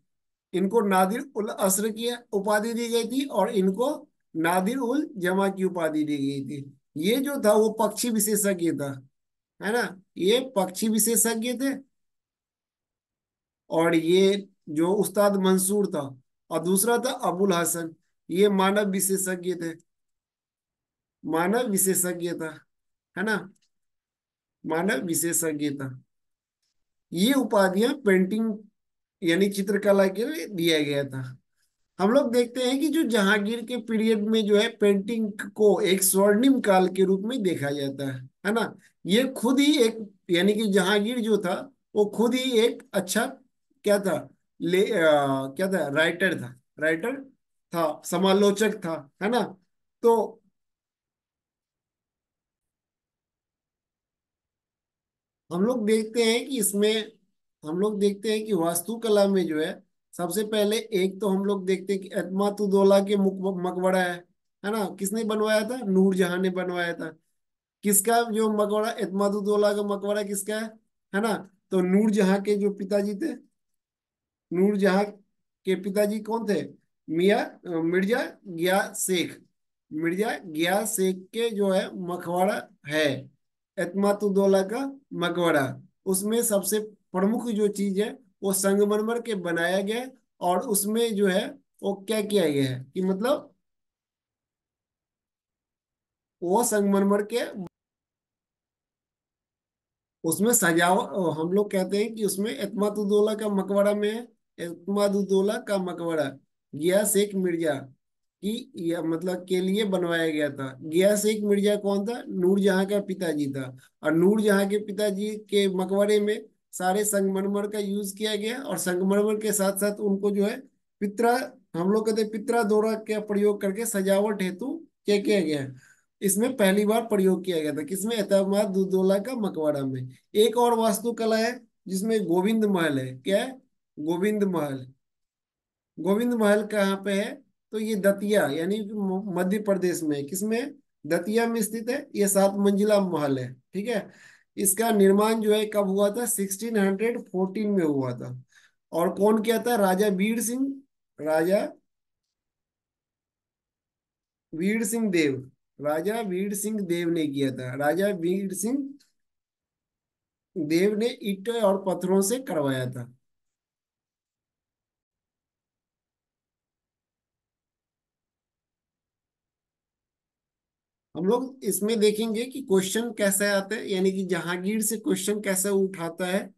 इनको नादिर उल असर की उपाधि दी गई थी, और इनको नादिर उल जमा की उपाधि दी गई थी। ये जो था वो पक्षी विशेषज्ञ था, है ना? ये पक्षी विशेषज्ञ थे। और ये जो उस्ताद मंसूर था, और दूसरा था अबुल हसन, ये मानव विशेषज्ञ थे। मानव विशेषज्ञ था, है ना? मानव विशेषज्ञ था। ये उपाधियां पेंटिंग यानी चित्रकला के लिए दिया गया था। हम लोग देखते हैं कि जो जहांगीर के पीरियड में जो है, पेंटिंग को एक स्वर्णिम काल के रूप में देखा जाता है ना? ये खुद ही एक, यानी कि जहांगीर जो था, वो खुद ही एक अच्छा क्या था, क्या था, राइटर था। राइटर था, समालोचक था, है ना? तो हम लोग देखते हैं कि इसमें, हम लोग देखते हैं कि वास्तुकला में जो है, सबसे पहले एक तो हम लोग देखते हैं कि एतमातुद्दौला के मकबरा है ना? किसने बनवाया था? नूरजहां ने बनवाया था। किसका जो मकबरा, एतमातुद्दौला का मकबरा किसका है ना? तो नूरजहां के जो पिताजी थे, नूरजहां के पिताजी कौन थे? मिर्जा गया शेख। मिर्जा गया शेख के जो है मकबरा है, एतमातुद्दौला का मकबरा। उसमें सबसे प्रमुख जो चीज है, वो संगमरमर के बनाया गया है। और उसमें जो है, वो क्या किया गया है कि मतलब, वो संगमरमर के, उसमें सजावट, हम लोग कहते हैं कि उसमें एतमातुद्दौला का मकबरा में है। एतमातुद्दौला का मकबरा गियास शेख मिर्जा की, या मतलब के लिए बनवाया गया था। गियास शेख मिर्जा कौन था? नूरजहां का पिताजी था। और नूरजहां के पिताजी के मकबरे में सारे संगमरमर का यूज किया गया, और संगमरमर के साथ साथ उनको जो है पित्रा, हम लोग कहते हैं पित्रा दोरा का प्रयोग करके सजावट हेतु क्या किया गया है। इसमें पहली बार प्रयोग किया गया था, किसमें? एतमाद-उद-दौला का मकबरा में। एक और वास्तुकला है जिसमें गोविंद महल है। क्या है? गोविंद महल। गोविंद महल कहाँ पे है? तो ये दतिया, यानी कि मध्य प्रदेश में है। किसमें? दतिया में स्थित है। ये 7 मंजिला महल है, ठीक है? इसका निर्माण जो है कब हुआ था? 1614 में हुआ था। और कौन किया था? राजा वीर सिंह, राजा वीर सिंह देव, राजा वीर सिंह देव ने किया था। राजा वीर सिंह देव ने ईंट और पत्थरों से करवाया था। हम लोग इसमें देखेंगे कि क्वेश्चन कैसे आते हैं, यानी कि जहांगीर से क्वेश्चन कैसे उठाता है,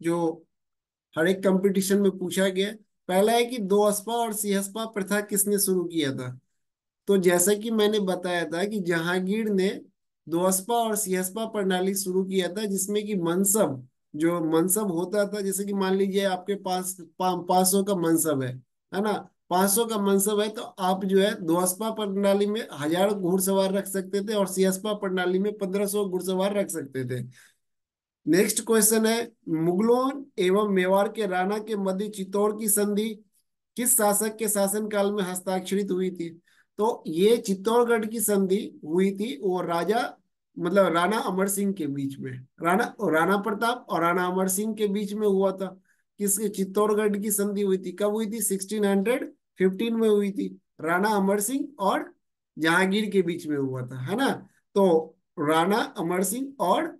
जो हर एक कंपटीशन में पूछा गया है। पहला है कि दोअस्पा और सिहस्पा प्रथा किसने शुरू किया था? तो जैसा कि मैंने बताया था कि जहांगीर ने दोअस्पा और सिहस्पा प्रणाली शुरू किया था, जिसमें कि मनसब, जो मनसब होता था, जैसे कि मान लीजिए आपके पास 500 का मनसब है ना? 500 का मनसब है तो आप जो है दोअस्पा प्रणाली में 1000 घुड़सवार रख सकते थे और सिहस्पा प्रणाली में 1500 घुड़सवार रख सकते थे। नेक्स्ट क्वेश्चन है, मुगलों एवं मेवाड़ के राणा के मध्य चित्तौड़ की संधि किस शासक के शासनकाल में हस्ताक्षरित हुई थी? तो ये चित्तौड़गढ़ की संधि हुई थी वो राजा, मतलब राणा अमर सिंह के बीच में। राणा राणा प्रताप और राणा अमर सिंह के बीच में हुआ था। किसके? चित्तौड़गढ़ की संधि हुई थी। कब हुई थी? 1615 में हुई थी। राणा अमर सिंह और जहांगीर के बीच में हुआ था, है ना? तो राणा अमर सिंह और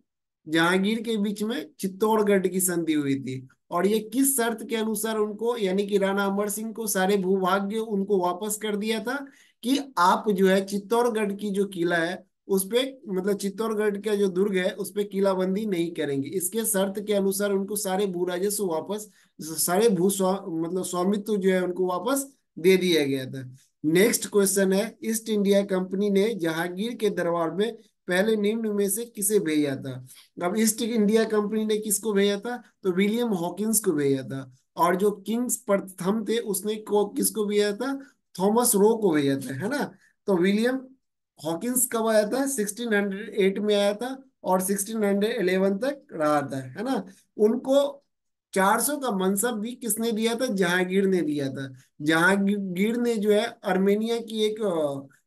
जहांगीर के बीच में चित्तौड़गढ़ की संधि हुई थी। और ये किस शर्त के अनुसार उनको, यानी कि राणा अमर सिंह को सारे भूभाग्य उनको वापस कर दिया था कि आप जो है चित्तौड़गढ़ की जो किला है उस पे, मतलब चित्तौड़गढ़ का जो दुर्ग है उस पे किलाबंदी नहीं करेंगे। इसके शर्त के अनुसार उनको सारे भू राजस्व वापस, सारे मतलब स्वामित्व जो है उनको वापस दे दिया गया था। नेक्स्ट क्वेश्चन है, ईस्ट इंडिया कंपनी ने जहांगीर के दरबार में पहले निम्न में से किसे भेजा था? अब ईस्ट इंडिया कंपनी ने किसको भेजा था? तो विलियम हॉकिंस को भेजा था। और जो किंग्स प्रथम थे उसने को किसको भेजा था? थॉमस रो को भेजा था, है ना? तो विलियम हॉकिंस कब आया था? 1608 में आया था और 1611 तक रहा था, है ना? उनको 400 का मनसब भी किसने दिया था? जहांगीर ने दिया था। जहांगीर ने जो है अर्मेनिया की एक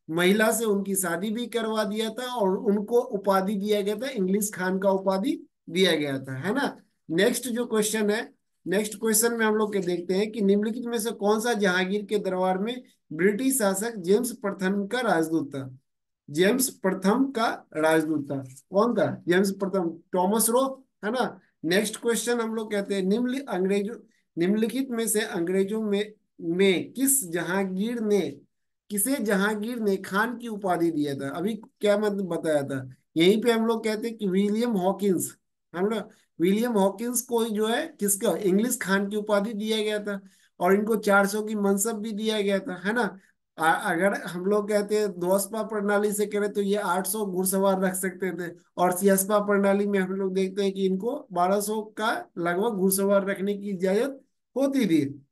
महिला से उनकी शादी भी करवा दिया था और उनको उपाधि दिया गया था, इंग्लिश खान का उपाधि दिया गया था, है ना? नेक्स्ट जो क्वेश्चन है, नेक्स्ट क्वेश्चन में हम लोग के देखते हैं कि निम्नलिखित में से कौन सा जहांगीर के दरबार में ब्रिटिश शासक जेम्स प्रथम का राजदूत था? जेम्स प्रथम का राजदूत था। कौन था जेम्स प्रथम? टॉमस रो, है ना? नेक्स्ट क्वेश्चन हम लोग कहते हैं, निम्नलिखित में से अंग्रेजों में किसे जहांगीर ने खान की उपाधि दिया था? अभी क्या मतलब बताया था, यहीं पे हम लोग कहते हैं कि विलियम हॉकिंस, हम लोग विलियम हॉकिंस को ही जो है किसका इंग्लिश खान की उपाधि दिया गया था। और इनको 400 की मनसब भी दिया गया था, है ना? अगर हम लोग कहते हैं दोस्पा प्रणाली से करें तो ये 800 घुड़सवार रख सकते थे। और सियस्पा प्रणाली में हम लोग देखते हैं कि इनको 1200 का लगभग घुड़सवार रखने की इजाजत होती थी।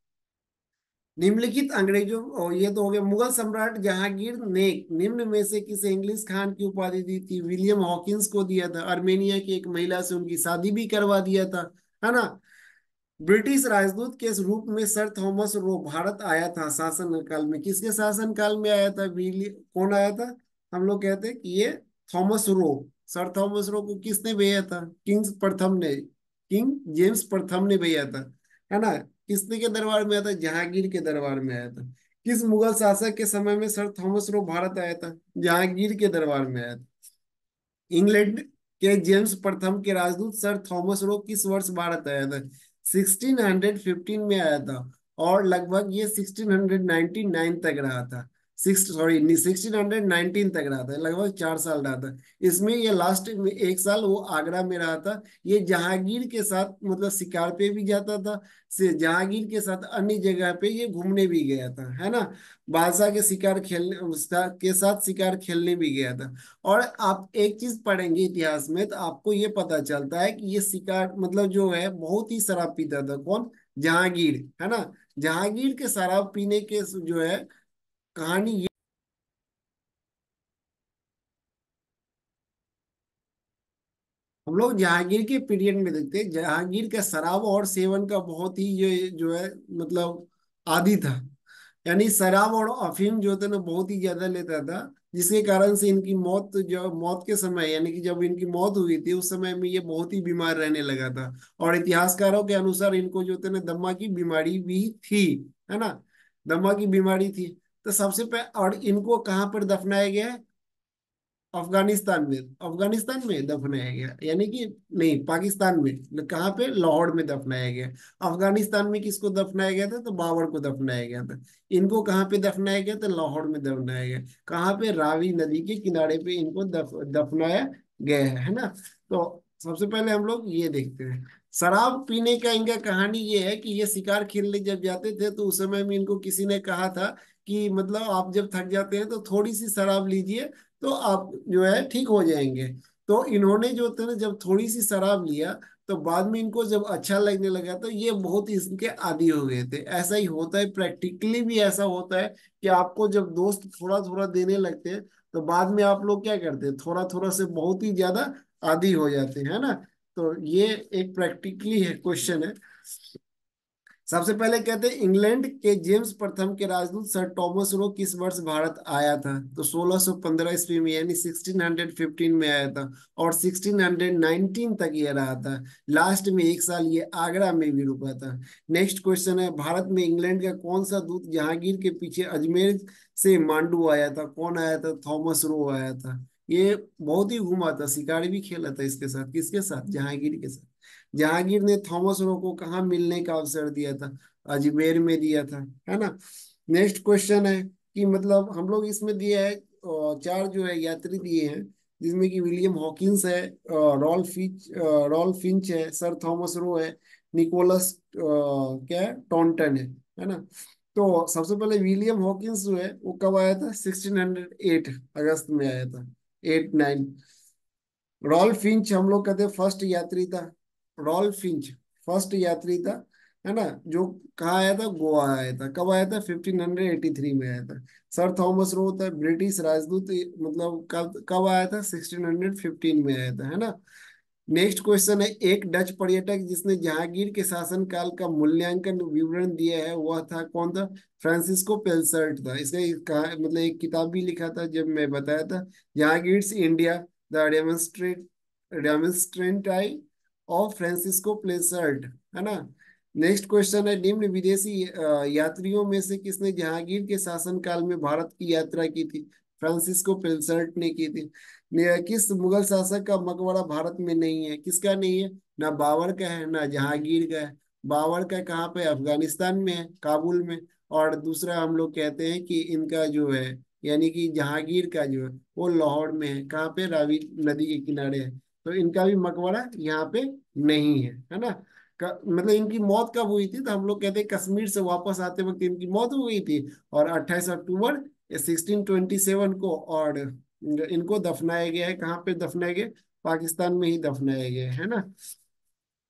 निम्नलिखित अंग्रेजों, और ये तो हो गया, मुगल सम्राट जहांगीर ने निम्न में से किसे इंग्लिश खान की उपाधि दी थी? विलियम हॉकिंस को दिया था। अर्मेनिया की एक महिला से उनकी शादी भी करवा दिया था, है ना? ब्रिटिश राजदूत के रूप में सर थॉमस रो भारत आया था शासन काल में। किसके शासन काल में आया था? कौन आया था? हम लोग कहते हैं कि ये Thomas Roe. Sir Thomas Roe को किसने भेजा था? किंग्स प्रथम ने, किंग जेम्स प्रथम ने भेजा था, है ना? किसने के दरबार में आया था? जहांगीर के दरबार में आया था। किस मुगल शासक के समय में सर थॉमस रो भारत आया था? जहांगीर के दरबार में आया था। इंग्लैंड के जेम्स प्रथम के राजदूत सर थॉमस रो किस वर्ष भारत आया था? 1615 में आया था और लगभग ये 1699 तक रहा था। 1619 तक रहा था, लगभग 4 साल रहा था। इसमें ये लास्ट में 1 साल वो आगरा में रहा था। ये जहांगीर के साथ मतलब शिकार पे भी जाता था, से जहांगीर के साथ अन्य जगह पे ये घूमने भी गया था, है ना? बादशाह के शिकार खेलने, उसका के साथ शिकार खेलने भी गया था। और आप एक चीज पढ़ेंगे इतिहास में तो आपको ये पता चलता है कि ये शिकार मतलब जो है बहुत ही शराब पीता था। कौन? जहांगीर, है ना? जहांगीर के शराब पीने के जो है कहानी ये, हम लोग जहांगीर के पीरियड में देखते हैं। जहांगीर का शराब और सेवन का बहुत ही ये जो है मतलब आदी था। यानी शराब और अफीम जो था ना बहुत ही ज्यादा लेता था। जिसके कारण से इनकी मौत, जो मौत के समय यानी कि जब इनकी मौत हुई थी उस समय में ये बहुत ही बीमार रहने लगा था। और इतिहासकारों के अनुसार इनको जो थे ना दमा की बीमारी भी थी, है ना, दमा की बीमारी थी। तो सबसे पहले, और इनको कहाँ पर दफनाया गया है? अफगानिस्तान में, अफगानिस्तान में दफनाया गया, यानी कि नहीं, पाकिस्तान में। कहाँ पे? लाहौर में दफनाया गया। अफगानिस्तान में किसको दफनाया गया था? तो बाबर को दफनाया गया था। इनको कहाँ पे दफनाया गया? तो लाहौर में दफनाया गया। कहाँ पे? रावी नदी के किनारे पे इनको दफनाया गया है ना। तो सबसे पहले हम लोग ये देखते हैं शराब पीने का। इनका कहानी ये है कि ये शिकार खेलने जब जाते थे तो उस समय में इनको किसी ने कहा था कि मतलब आप जब थक जाते हैं तो थोड़ी सी शराब लीजिए, तो आप जो है ठीक हो जाएंगे। तो इन्होंने जो थे ना जब थोड़ी सी शराब लिया, तो बाद में इनको जब अच्छा लगने लगा तो ये बहुत ही इसके आदी हो गए थे। ऐसा ही होता है, प्रैक्टिकली भी ऐसा होता है कि आपको जब दोस्त थोड़ा थोड़ा देने लगते हैं तो बाद में आप लोग क्या करते हैं, थोड़ा थोड़ा से बहुत ही ज्यादा आदी हो जाते हैं, है ना। तो ये एक प्रैक्टिकली है क्वेश्चन है। सबसे पहले कहते हैं इंग्लैंड के जेम्स प्रथम के राजदूत सर टॉमस रो किस वर्ष भारत आया था? तो 1615 ईस्वी में, यानी 1615 में आया था। और 1619 तक ये रहा था। लास्ट में एक साल ये आगरा में भी रुका था। नेक्स्ट क्वेश्चन है भारत में इंग्लैंड का कौन सा दूत जहांगीर के पीछे अजमेर से मांडू आया था? कौन आया था? थॉमस रो आया था। ये बहुत ही घुमा था, शिकारी भी खेला था इसके साथ। किसके साथ? जहांगीर के साथ। जहांगीर ने थॉमस रो को कहाँ मिलने का अवसर दिया था? अजमेर में दिया था, है ना। नेक्स्ट क्वेश्चन है कि मतलब हम लोग इसमें दिए है चार जो है यात्री दिए हैं, जिसमें कि विलियम हॉकिंस है, रॉल्फ फिंच है, सर थॉमस रो है, निकोलस क्या है, टॉन्टन है ना। तो सबसे पहले विलियम हॉकिंस जो है वो कब आया था? 1608 अगस्त में आया था, 8-9। रॉल्फ फिंच हम लोग कहते हैं फर्स्ट यात्री था। रॉल्फ फिंच फर्स्ट यात्री था, है ना, जो कहाँ आया था? गोवा आया था। कब आया था? 1583 में आया था। सर थॉमस रो था ब्रिटिश राजदूत, मतलब कब कब आया था? 1615 में आया था, है ना। नेक्स्ट क्वेश्चन है एक डच पर्यटक जिसने जहांगीर के शासनकाल का मूल्यांकन विवरण दिया है वह था कौन था? फ्रांसिस्को पेलसर्ट था। इसका मतलब एक किताब भी लिखा था जब मैं बताया था, Jahangir's India, the Remonstrantie of Francisco Pelsaert, है ना। नेक्स्ट क्वेश्चन है निम्न विदेशी यात्रियों में से किसने जहांगीर के शासनकाल में भारत की यात्रा की थी? फ्रांसिस्को पेलसर्ट ने की थी। किस मुगल शासक का मकबरा भारत में नहीं है? किसका नहीं है? ना बाबर का है ना जहांगीर का है। बाबर का कहाँ पे? अफगानिस्तान में है, काबुल में। और दूसरा हम लोग कहते हैं कि इनका जो है, यानी कि जहांगीर का जो है वो लाहौर में है। कहाँ पे? रावी नदी के किनारे है। तो इनका भी मकबरा यहाँ पे नहीं है ना। मतलब इनकी मौत कब हुई थी? तो हम लोग कहते हैं कश्मीर से वापस आते वक्त इनकी मौत हो गई थी, और 28 अक्टूबर 1627 को। और इनको दफनाया गया है, कहाँ पे दफनाया गया? पाकिस्तान में ही दफनाया गया है ना।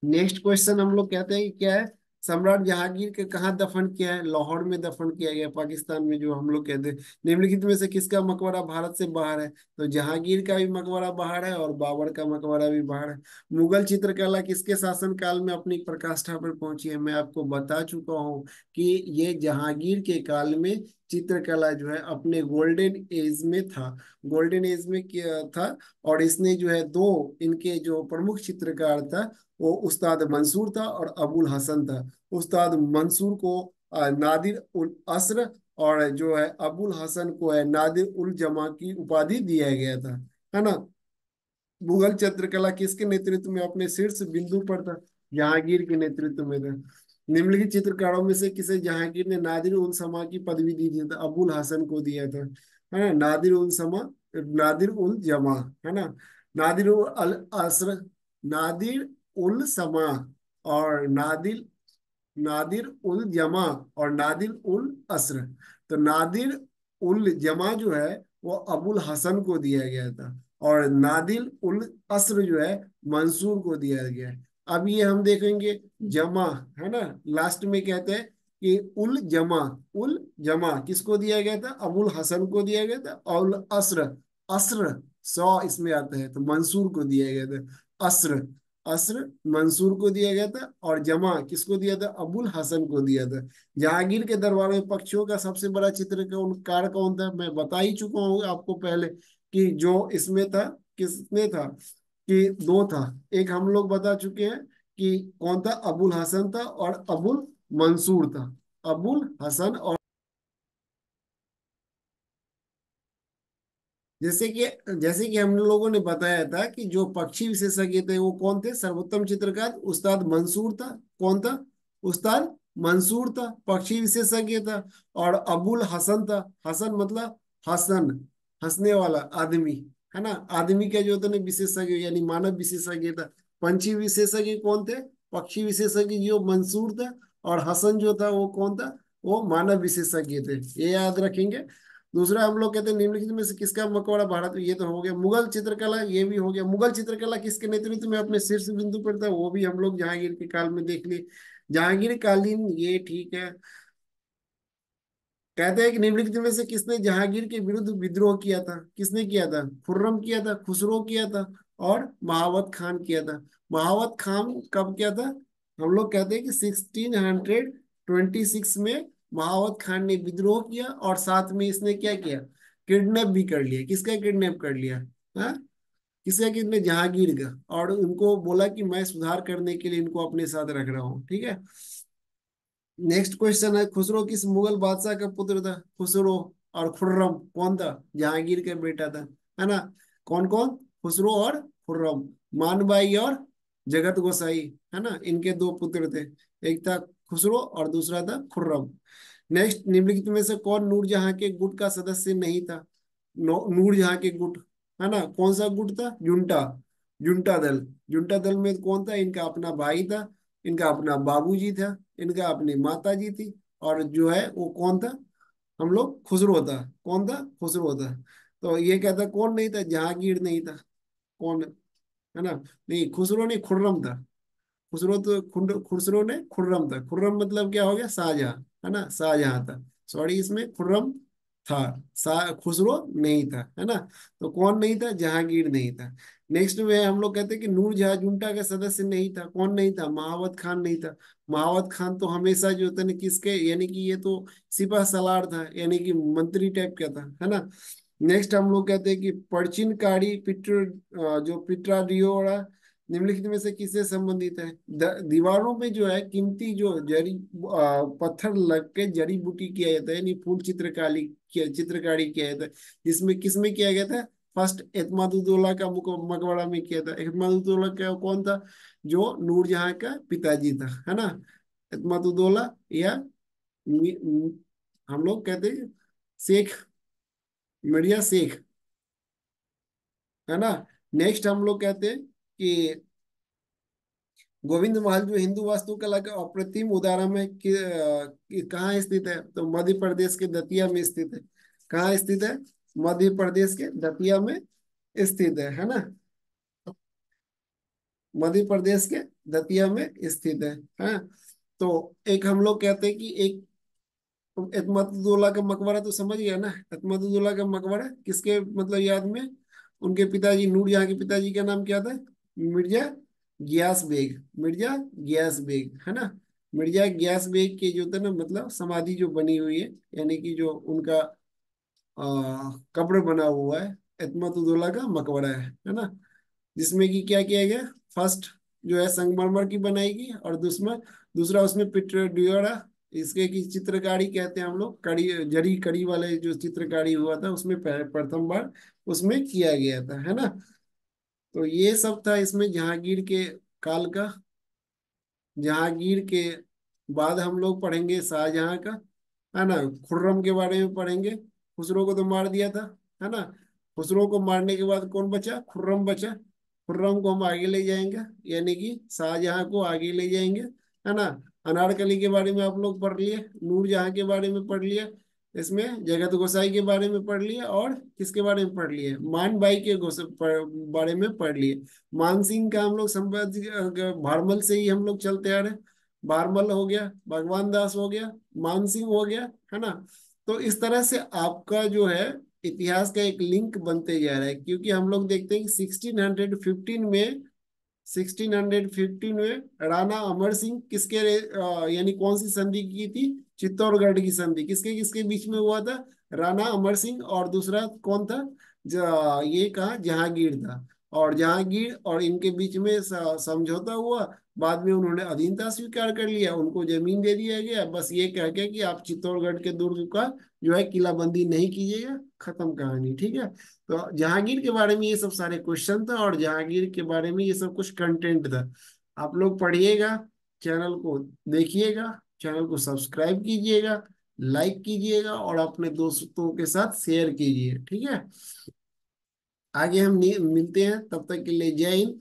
नेक्स्ट क्वेश्चन हम लोग कहते हैं कि क्या है, सम्राट जहांगीर के कहाँ दफन किया है? लाहौर में दफन किया गया, पाकिस्तान में, जो हम लोग कहते हैं। निम्नलिखित में से किसका मकबरा भारत से बाहर है? तो जहांगीर का भी मकबरा बाहर है और बाबर का मकबरा भी बाहर है। मुगल चित्रकला किसके शासन काल में अपनी पराकाष्ठा पर पहुंची है? मैं आपको बता चुका हूँ कि ये जहांगीर के काल में चित्रकला जो है अपने गोल्डन एज में था। गोल्डन एज में क्या था? और इसने जो है दो, इनके जो प्रमुख चित्रकार था वो उस्ताद मंसूर था और अबुल हसन था। उस्ताद मंसूर को नादिर उल असर, और जो है अबुल हसन को है नादिर उल जमा की उपाधि दिया गया था, है ना। मुगल चित्रकला किसके नेतृत्व में अपने शीर्ष बिंदु पर था? जहांगीर के नेतृत्व में था। निम्नलिखित चित्रकारों में से किसे जहांगीर ने नादिर उल समा की पदवी दी थी? तो अबुल हसन को दिया था, है ना। नादिर उल समा, नादिर उल जमा, है ना। नादिर उल अल असर, नादिर उल समा, और नादिर नादिर उल जमा, और नादिर उल असर। तो नादिर उल जमा जो है वो अबुल हसन को दिया गया था, और नादिर उल असर जो है मंसूर को दिया गया है। अब ये हम देखेंगे जमा, है ना, लास्ट में कहते हैं कि उल जमा, उल जमा किसको दिया गया था? अबुल हसन को दिया गया था। और असर, असर सौ इसमें आता है तो मंसूर को दिया गया था। असर, अस्र मंसूर को दिया गया था, और जमा किसको दिया था, अबुल हसन को दिया था। जहांगीर के दरबार में पक्षियों का सबसे बड़ा चित्रकार कौन था, मैं बता ही चुका हूँ आपको पहले कि जो इसमें था, किसने था, कि दो था। एक हम लोग बता चुके हैं कि कौन था, अबुल हसन था और अबुल मंसूर था। अबुल हसन और जैसे कि हम लोगों ने बताया था कि जो पक्षी विशेषज्ञ थे वो कौन थे, सर्वोत्तम चित्रकार उस्ताद मंसूर था। कौन था, उस्ताद मंसूर था, पक्षी विशेषज्ञ था। और अबुल हसन था, हसन मतलब हसन, हंसने वाला आदमी, है ना। आदमी का जो होता है ना विशेषज्ञ, यानी मानव विशेषज्ञ था। पंछी विशेषज्ञ कौन थे, पक्षी विशेषज्ञ जो मंसूर था। और हसन जो था वो कौन था, वो मानव विशेषज्ञ थे। ये याद रखेंगे। दूसरा हम लोग कहते हैं निम्नलिखित में से किसका मकबरा भारत, ये तो हो गया। मुगल चित्रकला, ये भी हो गया। मुगल चित्रकला किसके नेतृत्व में अपने शीर्ष बिंदु पर था, वो भी हम लोग जहांगीर के काल में देख लिए। जहांगीर कालीन, ये ठीक है। कहते हैं कि निम्नलिखित में से किसने जहांगीर के विरुद्ध विद्रोह किया था, किसने किया था, खुर्रम किया था, खुसरो किया था, और महावत खान किया था। महावत खान कब किया था, हम लोग कहते हैं कि 1626 में महावत खान ने विद्रोह किया, और साथ में इसने क्या किया, किडनैप भी कर लिया। किसका किडनैप कर लिया, हाँ, किसका किडनैप, जहांगीर का। और उनको बोला कि मैं सुधार करने के लिए इनको अपने साथ रख रहा हूँ, ठीक है। नेक्स्ट क्वेश्चन है, खुसरो किस मुगल बादशाह का पुत्र था, खुसरो और खुर्रम कौन था, जहांगीर का बेटा था, है ना। कौन कौन, खुसरो और खुर्रम, मानबाई और जगत गोसाई, है ना, इनके दो पुत्र थे। एक था खुसरो और दूसरा था खुर्रम। नेक्स्ट, निम्नलिखित में से कौन नूरजहां के गुट का सदस्य नहीं था, नूरजहां के गुट, है ना। कौन सा गुट था, जुंटा, जुंटा दल। जुंटा दल में कौन था, इनका अपना भाई था, इनका अपना बाबूजी था, इनका अपनी माता जी थी। और जो है वो कौन था, हम लोग खुसरो था। कौन था, खुसरो था। तो ये कहता कौन नहीं था, जहांगीर नहीं था। कौन, है ना, नहीं खुसरो नहीं, खुर्रम था। खुसरो तो खुसरो ने खुर्रम था। खुर्रम मतलब क्या हो गया, शाहजहां, है ना, शाहजहां था। सॉरी, इसमें खुर्रम था, खुसरो नहीं था, है ना। तो कौन नहीं था, जहांगीर नहीं था। नेक्स्ट में हम लोग कहते हैं कि नूरजहां जुंटा का सदस्य नहीं था। कौन नहीं था, महावत खान नहीं था। महावत खान तो हमेशा जो होता है ना किसके, यानी कि ये तो सिपह सलार था, यानी कि मंत्री टाइप का था, है ना। नेक्स्ट हम लोग कहते हैं कि परचिनकारी पिट्र, जो पिट्रा डिओरा निम्नलिखित में से किससे संबंधित है, दीवारों में जो है कीमती जो पत्थर लग के जड़ी बूटी किया जाता है, यानी फूल चित्रकारी किया जाता है। जिसमें किसमें किया गया था, फर्स्ट एतमादुद्दौला का मकबरा में किया था। एतमादुद्दौला का कौन था, जो नूरजहां का पिताजी था, है ना। एतमादुद्दौला या हम लोग कहते हैं शेख, मिर्जा शेख, है ना। नेक्स्ट हम लोग कहते हैं कि गोविंद महल जो हिंदू वास्तुकला का अप्रतिम उदाहरण है कहाँ स्थित है, तो मध्य प्रदेश के दतिया में स्थित है। कहाँ स्थित है, मध्य प्रदेश के दतिया में स्थित है ना। मध्य प्रदेश के दतिया में स्थित है, हाँ। तो एक हम लोग कहते हैं कि एक एतमादुद्दौला का मकबरा तो समझ गया ना। एतमादुद्दौला का मकबरा किसके मतलब याद में, उनके पिताजी नूरजहां के पिताजी का नाम क्या था, मिर्जा गियास बेग, मिर्जा गियास बेग, है ना। मिर्जा गियास बेग के जो थे ना मतलब समाधि जो बनी हुई है, यानी कि जो उनका कब्र बना हुआ है, एतमादुद्दौला का मकबरा है ना। जिसमें कि क्या किया गया, फर्स्ट जो है संगमरमर की बनाएगी, और दूसरा दूसरा उसमें पिट्रोडियोरा, इसके की चित्रकारी कहते हैं हम लोग, कड़ी जरी कड़ी वाले जो चित्रकारी हुआ था उसमें प्रथम बार उसमें किया गया था, है ना। तो ये सब था इसमें जहांगीर के काल का। जहांगीर के बाद हम लोग पढ़ेंगे शाहजहां का, है ना। खुर्रम के बारे में पढ़ेंगे, खुसरो को तो मार दिया था, है ना। खुसरो को मारने के बाद कौन बचा, खुर्रम बचा। खुर्रम को हम आगे ले जाएंगे, यानी कि शाहजहां को आगे ले जाएंगे, है ना। अनारकली के बारे में आप लोग पढ़ लिए, नूरजहां के बारे में पढ़ लिए, इसमें जगत गोसाई के बारे में पढ़ लिए, और किसके बारे में पढ़ लिए, मान बाई के बारे में पढ़ लिए। मानसिंह का हम लोग संवाद भारमल से ही हम लोग चलते आ रहे हैं। भारमल हो गया, भगवान दास हो गया, मानसिंह हो गया, है ना। तो इस तरह से आपका जो है इतिहास का एक लिंक बनते जा रहा है, क्योंकि हम लोग देखते हैं कि 1615 में 1615 में राणा अमर सिंह किसके यानी कौन सी संधि की थी? चित्तौड़गढ़ की संधि। किसके किसके बीच में हुआ था? राणा अमर सिंह और दूसरा कौन था? ये कहा जहांगीर था। और जहांगीर और इनके बीच में समझौता हुआ। बाद में उन्होंने अधीनता स्वीकार कर लिया, उनको जमीन दे दिया गया, बस ये कह के कि आप चित्तौड़गढ़ के दुर्ग का जो है किलाबंदी नहीं कीजिएगा। खत्म कहानी। ठीक है। तो जहांगीर के बारे में ये सब सारे क्वेश्चन था और जहांगीर के बारे में ये सब कुछ कंटेंट था। आप लोग पढ़िएगा, चैनल को देखिएगा, चैनल को सब्सक्राइब कीजिएगा, लाइक कीजिएगा और अपने दोस्तों के साथ शेयर कीजिए। ठीक है। आगे हम मिलते हैं, तब तक के लिए जय हिंद।